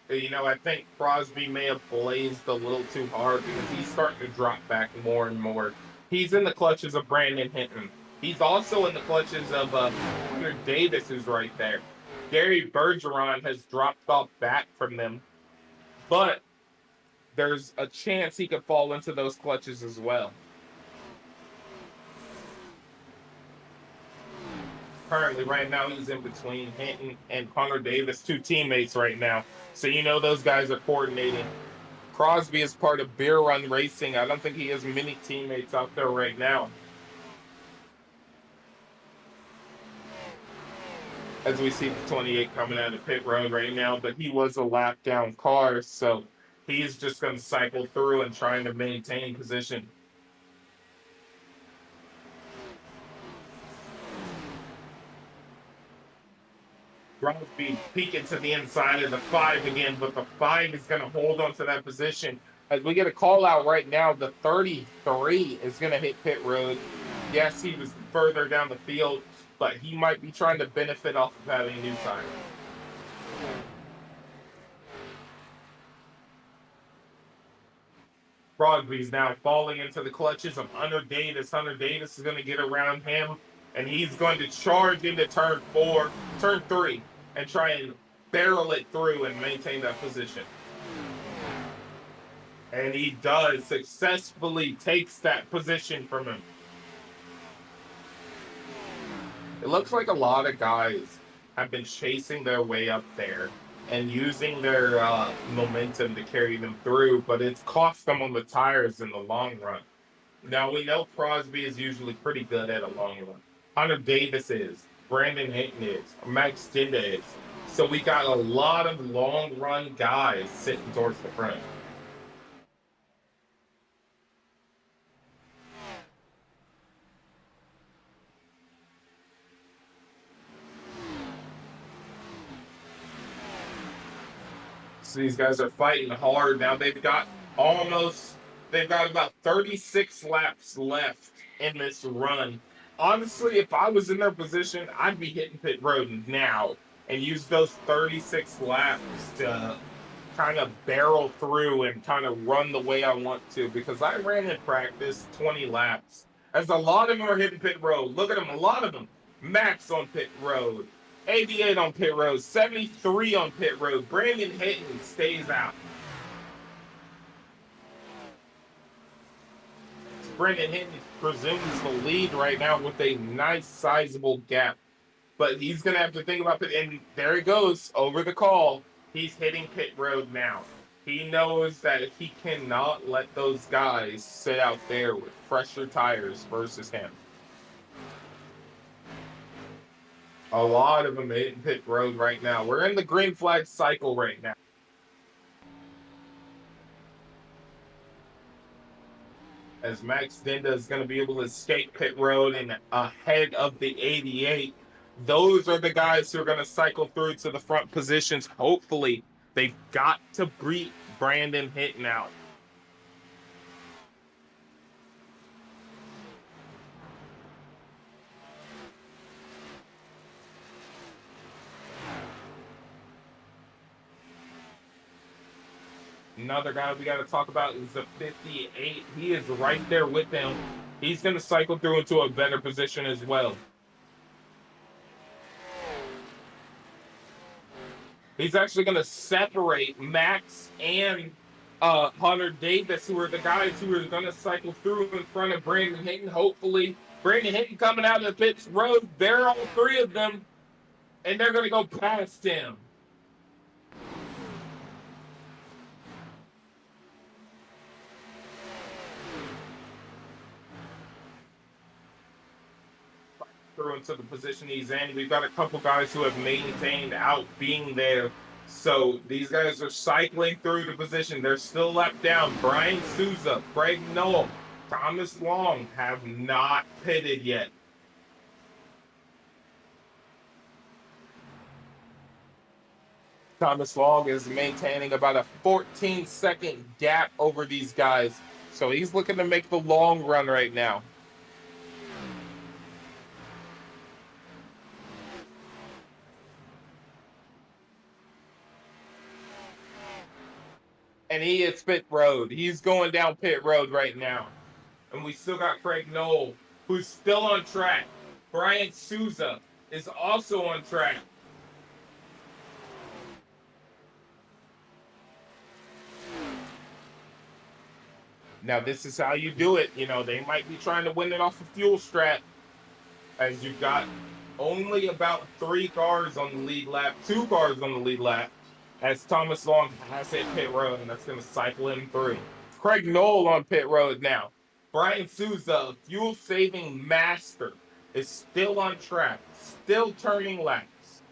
You know, I think Crosby may have blazed a little too hard because he's starting to drop back more and more. He's in the clutches of Brandon Hinton. He's also in the clutches of Hunter Davis, who's right there. Gary Bergeron has dropped off back from them, but there's a chance he could fall into those clutches as well. Currently, right now, he's in between Hinton and Hunter Davis, 2 teammates right now. So you know those guys are coordinating. Crosby is part of Beer Run Racing. I don't think he has many teammates out there right now. As we see the 28 coming out of pit road right now, but he was a lap down car, so he's just going to cycle through and trying to maintain position. Crosby peeking to the inside of the 5 again, but the 5 is going to hold on to that position. As we get a call out right now, the 33 is going to hit pit road. Yes, he was further down the field, but he might be trying to benefit off of having new tires. Crosby's now falling into the clutches of Hunter Davis. Hunter Davis is going to get around him, and he's going to charge into turn 3, and try and barrel it through and maintain that position. And he does, successfully takes that position from him. It looks like a lot of guys have been chasing their way up there and using their momentum to carry them through, but it's cost them on the tires in the long run. Now, we know Crosby is usually pretty good at a long run. Hunter Davis is. Brandon Hinton is. Max Dinda is. So we got a lot of long run guys sitting towards the front. So these guys are fighting hard. Now they've got about 36 laps left in this run. Honestly, if I was in their position, I'd be hitting pit road now and use those 36 laps to kind of barrel through and kind of run the way I want to, because I ran in practice 20 laps. As a lot of them are hitting pit road. Look at them, a lot of them. Max on pit road. 88 on pit road. 73 on pit road. Brandon Hinton stays out. Brandon Hinton presumes the lead right now with a nice sizable gap. But he's going to have to think about it. And there he goes, over the call. He's hitting pit road now. He knows that he cannot let those guys sit out there with fresher tires versus him. A lot of them in pit road right now. We're in the green flag cycle right now. As Max Dinda is going to be able to escape pit road and ahead of the 88. Those are the guys who are going to cycle through to the front positions. Hopefully, they've got to beat Brandon Hinton out. Another guy we got to talk about is the 58. He is right there with them. He's going to cycle through into a better position as well. He's actually going to separate Max and Hunter Davis, who are the guys who are going to cycle through in front of Brandon Hinton. Hopefully, Brandon Hinton coming out of the pits road. They're all three of them, and they're going to go past him. Through into the position he's in. We've got a couple guys who have maintained out being there. So these guys are cycling through the position. They're still left down. Brian Souza, Craig Noel, Thomas Long have not pitted yet. Thomas Long is maintaining about a 14-second gap over these guys. So he's looking to make the long run right now. And he is pit road. He's going down pit road right now. And we still got Craig Noel, who's still on track. Brian Souza is also on track. Now, this is how you do it. You know, they might be trying to win it off a fuel strat, as you've got only about 3 cars on the lead lap, 2 cars on the lead lap, as Thomas Long has hit pit road, and that's going to cycle him through. Craig Noel on pit road now. Brian Souza, fuel-saving master, is still on track, still turning laps.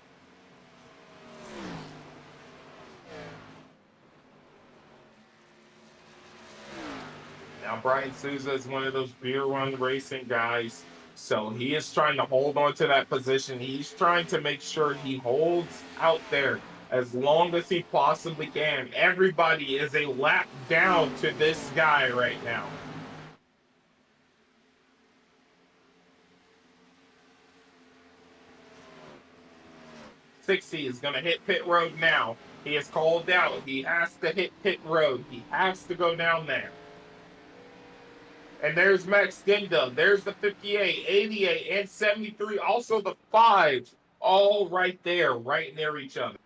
Now, Brian Souza is one of those beer run racing guys, so he is trying to hold on to that position. He's trying to make sure he holds out there as long as he possibly can. Everybody is a lap down to this guy right now. He is going to hit pit road now. He is called out. He has to hit pit road. He has to go down there. And there's Max Dinda. There's the 58, 88, and 73. Also the 5, all right there, right near each other.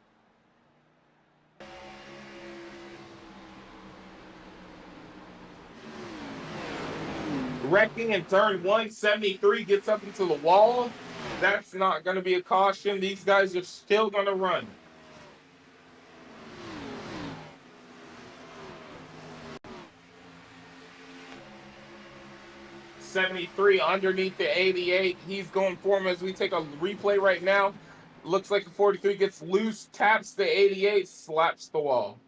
Wrecking in turn 173 gets up into the wall. That's not going to be a caution. These guys are still going to run. '73 underneath the 88. He's going for him as we take a replay right now. Looks like the 43 gets loose, taps the 88, slaps the wall.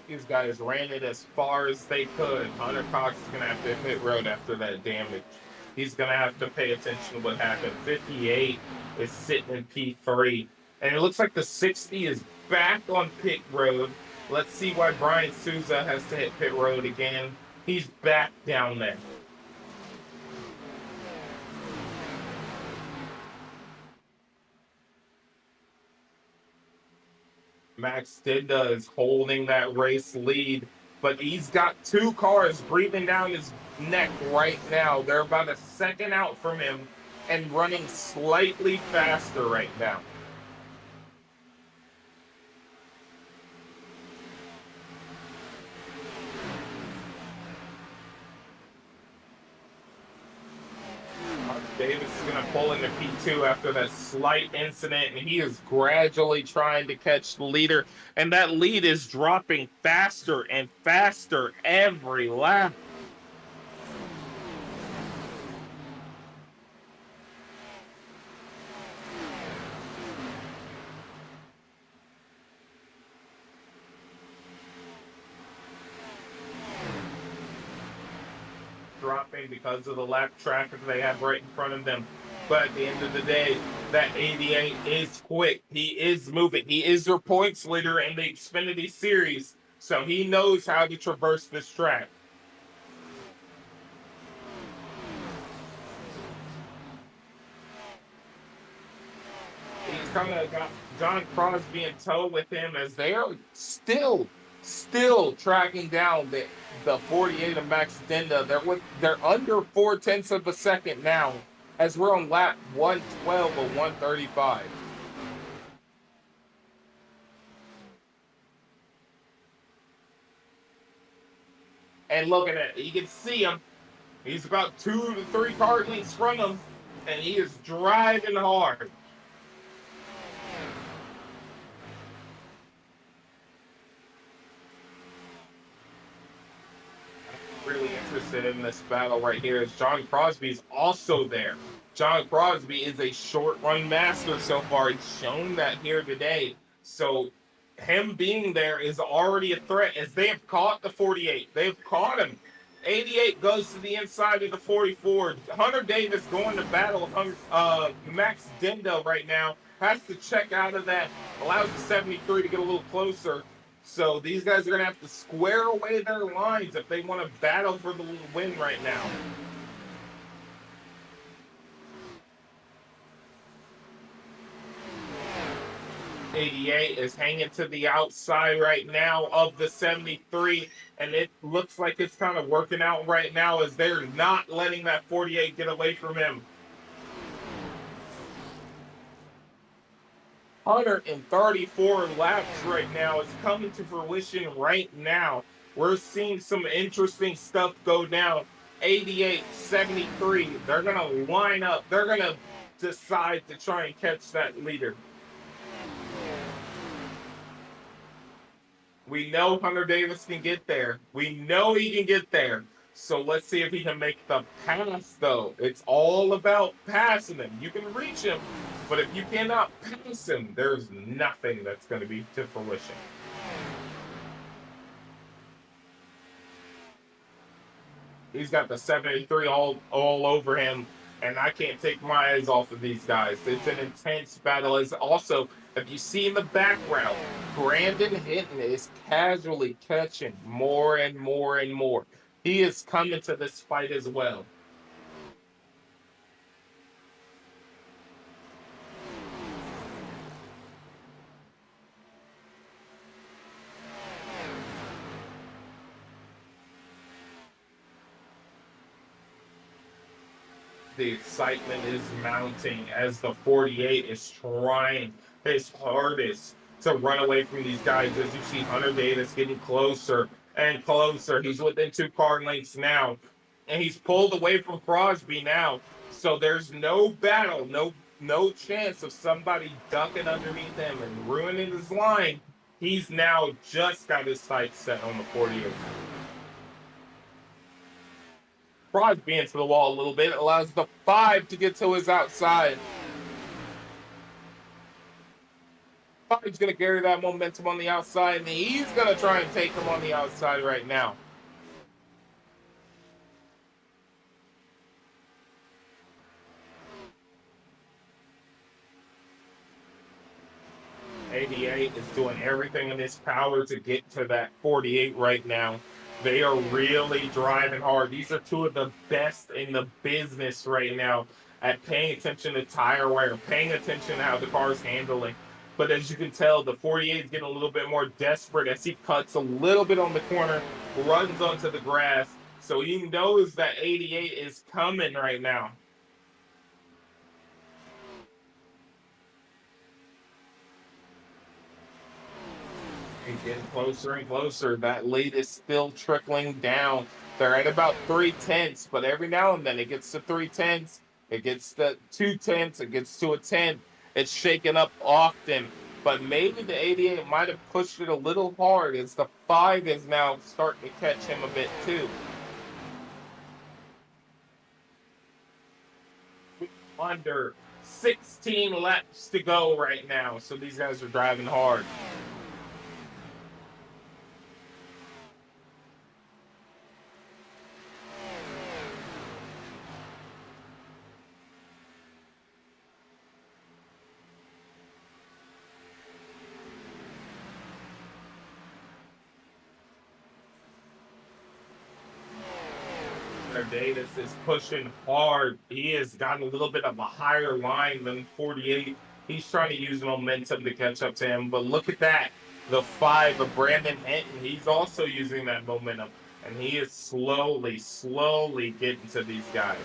These guys ran it as far as they could. Hunter Cox is going to have to hit road after that damage. He's going to have to pay attention to what happened. 58 is sitting in P3. And it looks like the 60 is back on pit road. Let's see why Brian Souza has to hit pit road again. He's back down there. Max Dinda is holding that race lead, but he's got 2 cars breathing down his neck right now. They're about a second out from him and running slightly faster right now. Davis is going to pull into P2 after that slight incident, and he is gradually trying to catch the leader. And that lead is dropping faster and faster every lap. Dropping because of the lap traffic they have right in front of them. But at the end of the day, that 88 is quick. He is moving. He is their points leader in the Xfinity Series, so he knows how to traverse this track. He's kind of got John Crosby in tow with him as they are still tracking down the 48 of Max Dinda. They're under 0.4 of a second now as we're on lap 112 of 135. And looking at it, you can see him. He's about 2 to 3 car lengths from him, and he is driving hard. Really interested in this battle right here as John Crosby is also there. John Crosby is a short run master so far. He's shown that here today. So him being there is already a threat as they have caught the 48. They've caught him. 88 goes to the inside of the 44. Hunter Davis going to battle Max Dinda right now. Has to check out of that. Allows the 73 to get a little closer. So these guys are going to have to square away their lines if they want to battle for the win right now. '88 is hanging to the outside right now of the 73, and it looks like it's kind of working out right now as they're not letting that 48 get away from him. 134 laps right now is coming to fruition right now. We're seeing some interesting stuff go down. 88, 73, they're going to line up. They're going to decide to try and catch that leader. We know Hunter Davis can get there. We know he can get there. So let's see if he can make the pass, though. It's all about passing him. You can reach him, but if you cannot pass him, there's nothing that's going to be to fruition. He's got the 73 all over him, and I can't take my eyes off of these guys. It's an intense battle. As also, if you see in the background, Brandon Hinton is casually catching more and more and more. He is coming to this fight as well. The excitement is mounting as the 48 is trying his hardest to run away from these guys. As you see Hunter Davis getting closer and closer. He's within 2 car lengths now, and he's pulled away from Crosby now. So there's no battle, no chance of somebody ducking underneath him and ruining his line. He's now just got his sights set on the 48. Crosby into the wall a little bit. It allows the 5 to get to his outside. 5's going to carry that momentum on the outside, and he's going to try and take him on the outside right now. '88 is doing everything in his power to get to that 48 right now. They are really driving hard. These are 2 of the best in the business right now at paying attention to tire wear, paying attention to how the car's handling. But as you can tell, the 48 is getting a little bit more desperate as he cuts a little bit on the corner, runs onto the grass. So he knows that 88 is coming right now. He's getting closer and closer. That lead is still trickling down. They're at about 3/10, but every now and then it gets to 3/10. It gets to 2/10, it gets to a 10. It's shaken up often, but maybe the 88 might have pushed it a little hard as the 5 is now starting to catch him a bit too. Under 16 laps to go right now, so these guys are driving hard. Davis is pushing hard. He has got a little bit of a higher line than 48. He's trying to use momentum to catch up to him, but look at that. The 5 of Brandon Hinton, he's also using that momentum, and he is slowly getting to these guys.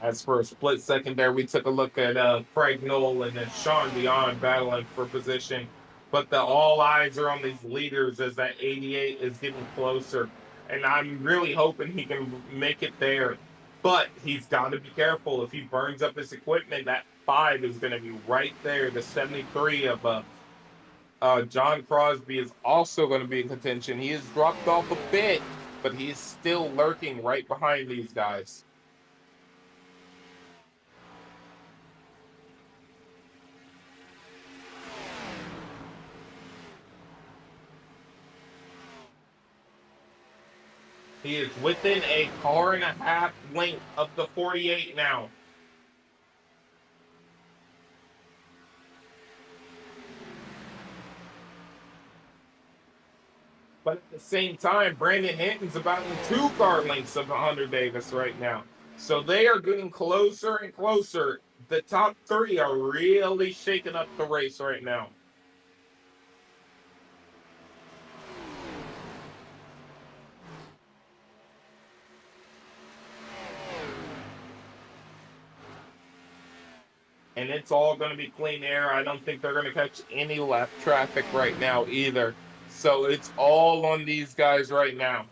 As for a split second there, we took a look at Craig Nolan and Sean Dion battling for position. But all eyes are on these leaders as that 88 is getting closer. And I'm really hoping he can make it there. But he's got to be careful. If he burns up his equipment, that 5 is going to be right there. The 73 of John Crosby is also going to be in contention. He has dropped off a bit, but he is still lurking right behind these guys. He is within a car and a half length of the 48 now. But at the same time, Brandon Hinton's about in 2 car lengths of Hunter Davis right now. So they are getting closer and closer. The top 3 are really shaking up the race right now. And it's all going to be clean air. I don't think they're going to catch any lap traffic right now either. So it's all on these guys right now.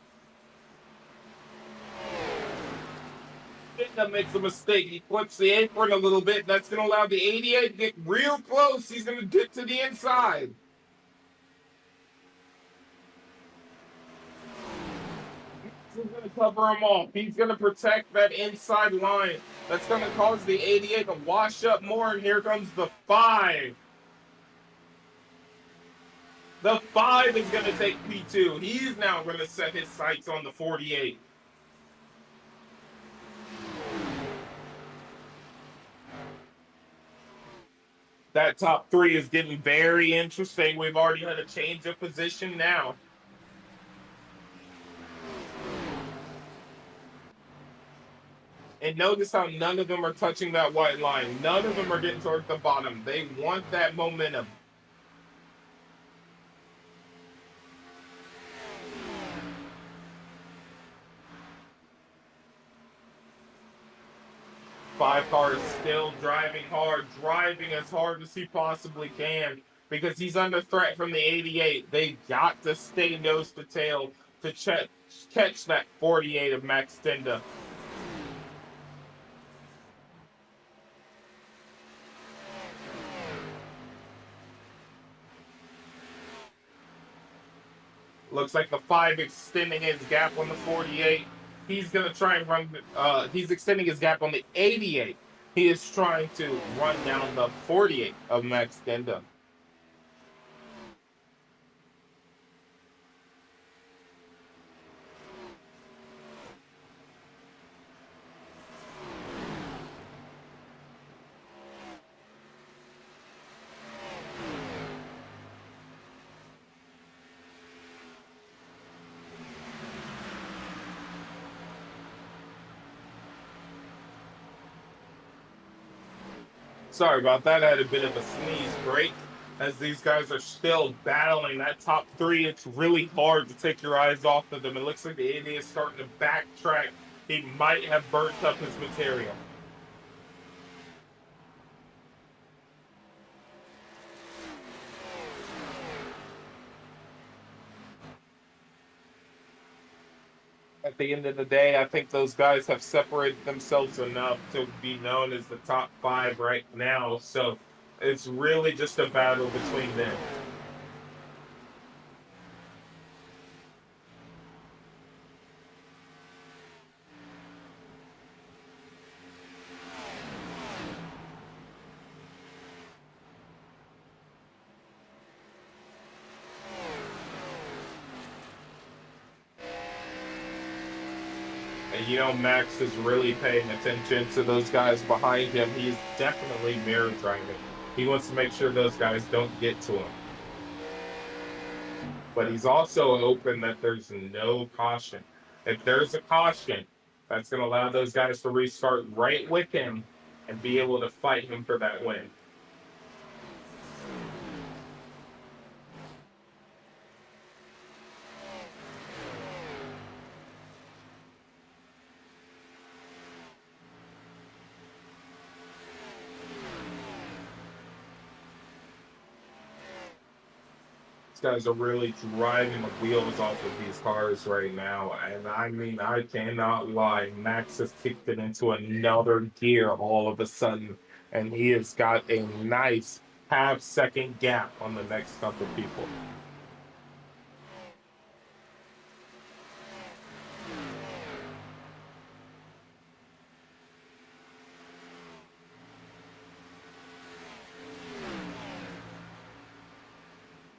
That makes a mistake. He flips the apron a little bit. That's going to allow the 88 to get real close. He's going to dip to the inside. He's going to cover him off. He's going to protect that inside line. That's going to cause the 88 to wash up more, and here comes the 5. The 5 is going to take P2. He's now going to set his sights on the 48. That top 3 is getting very interesting. We've already had a change of position now. And notice how none of them are touching that white line. None of them are getting towards the bottom. They want that momentum. Five car is still driving hard, driving as hard as he possibly can because he's under threat from the 88. They got to stay nose to tail to catch that 48 of Max Stenda. Looks like the 5 extending his gap on the 48. He's going to try and run, he's extending his gap on the 88. He is trying to run down the 48 of Max Stenda. Sorry about that. I had a bit of a sneeze break. as these guys are still battling that top three. It's really hard to take your eyes off of them. It looks like the Indy is starting to backtrack. He might have burnt up his material. At the end of the day, I think those guys have separated themselves enough to be known as the top five right now. So it's really just a battle between them. And Max is really paying attention to those guys behind him. He's definitely mirror driving. He wants to make sure those guys don't get to him. But he's also open that there's no caution. If there's a caution, that's going to allow those guys to restart right with him and be able to fight him for that win. These guys are really driving the wheels off of these cars right now. And I mean, I cannot lie. Max has kicked it into another gear all of a sudden. And he has got a nice half-second gap on the next couple people.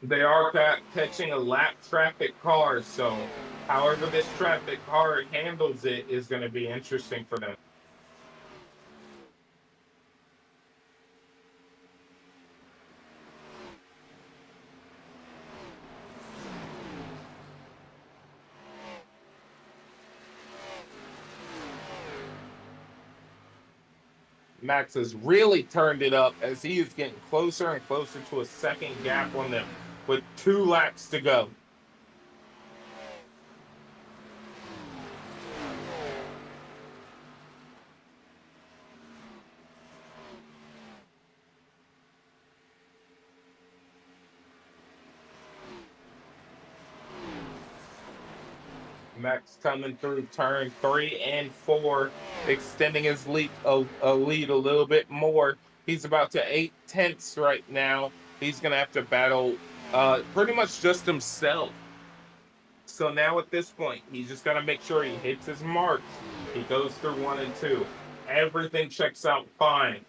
They are catching a lap traffic car, so however this traffic car handles it is going to be interesting for them. Max has really turned it up as he is getting closer and closer to a second gap on them with 2 laps to go. Max coming through turn 3 and 4, extending his lead a little bit more. He's about to 8/10 right now. He's going to have to battle pretty much just himself. So now at this point, he's just got to make sure he hits his marks. He goes through 1 and 2. Everything checks out fine.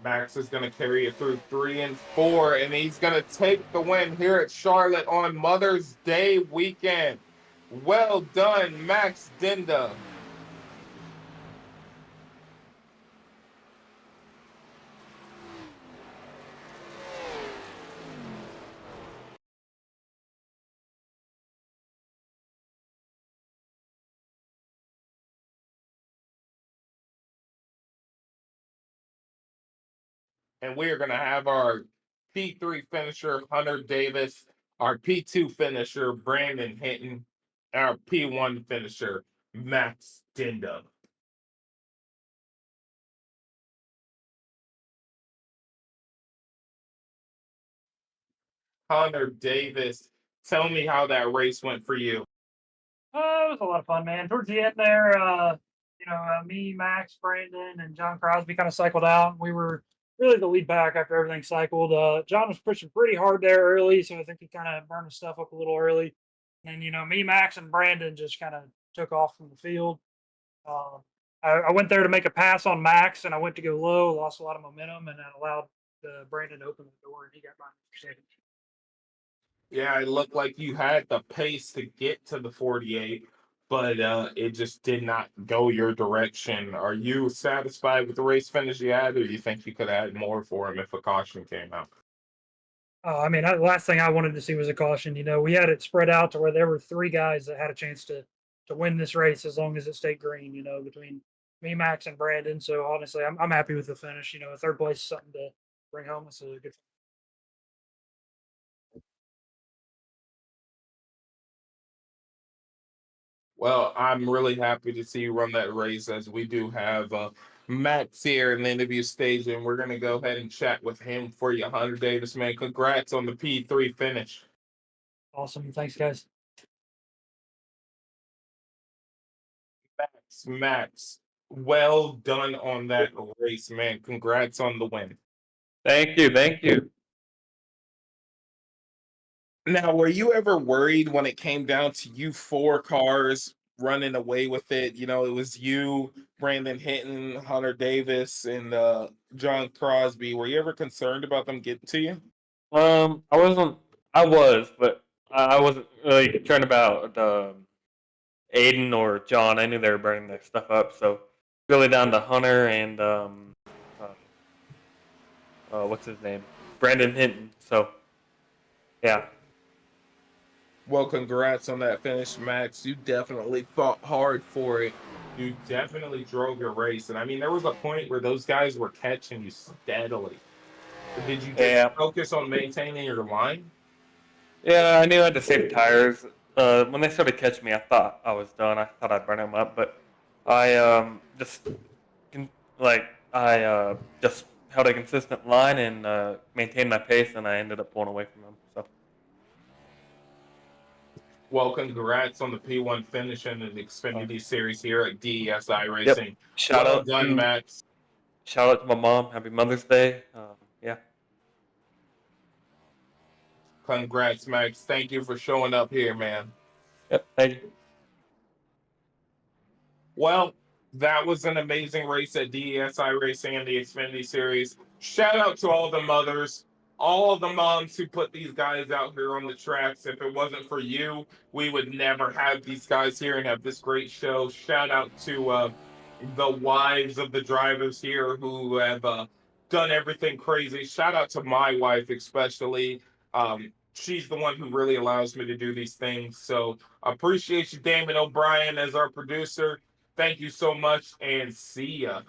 Max is going to carry it through 3 and 4, and he's going to take the win here at Charlotte on Mother's Day weekend. Well done, Max Dinda. And we are going to have our P3 finisher, Hunter Davis, our P2 finisher, Brandon Hinton, and our P1 finisher, Max Dinda. Hunter Davis, tell me how that race went for you. It was a lot of fun, man. Towards the end there, me, Max, Brandon, and John Crosby kind of cycled out. We were really the lead back after everything cycled. John was pushing pretty hard there early, so I think he kind of burned his stuff up a little early. And, me, Max, and Brandon just kind of took off from the field. I went there to make a pass on Max, and I went to go low, lost a lot of momentum, and that allowed Brandon to open the door, and he got by me for second. Yeah, it looked like you had the pace to get to the 48, but it just did not go your direction. Are you satisfied with the race finish you had, or do you think you could have had more for him if a caution came out? I mean, last thing I wanted to see was a caution. You know, we had it spread out to where there were 3 guys that had a chance to win this race as long as it stayed green. You know, between me, Max, and Brandon. So honestly, I'm happy with the finish. You know, a third place is something to bring home. It's a good. Well, I'm really happy to see you run that race as we do have Max here in the interview stage, and we're going to go ahead and chat with him for you, Hunter Davis, man. Congrats on the P3 finish. Awesome. Thanks, guys. Max, well done on that race, man. Congrats on the win. Thank you, thank you. Now, were you ever worried when it came down to you 4 cars running away with it? You know, it was you, Brandon Hinton, Hunter Davis, and John Crosby. Were you ever concerned about them getting to you? I wasn't. I was, but I wasn't really concerned about Aiden or John. I knew they were burning their stuff up, so really down to Hunter and what's his name, Brandon Hinton. So, yeah. Well, congrats on that finish, Max. You definitely fought hard for it. You definitely drove your race. And I mean, there was a point where those guys were catching you steadily. Did you just focus on maintaining your line? Yeah, I knew I had to save tires. When they started catching me, I thought I was done. I thought I'd burn them up, but I just just held a consistent line and maintained my pace, and I ended up pulling away from them. So. Well, congrats on the P1 finish in the Xfinity Series here at DESI Racing. Yep. Shout well out done, to Max. Shout out to my mom. Happy Mother's Day. Yeah. Congrats, Max. Thank you for showing up here, man. Yep. Thank you. Well, that was an amazing race at DESI Racing in the Xfinity Series. Shout out to all the mothers, all of the moms who put these guys out here on the tracks. If it wasn't for you, we would never have these guys here and have this great show. Shout out to the wives of the drivers here who have done everything crazy. Shout out to my wife, especially. She's the one who really allows me to do these things. So appreciate you, Damon O'Brien, as our producer. Thank you so much, and see ya.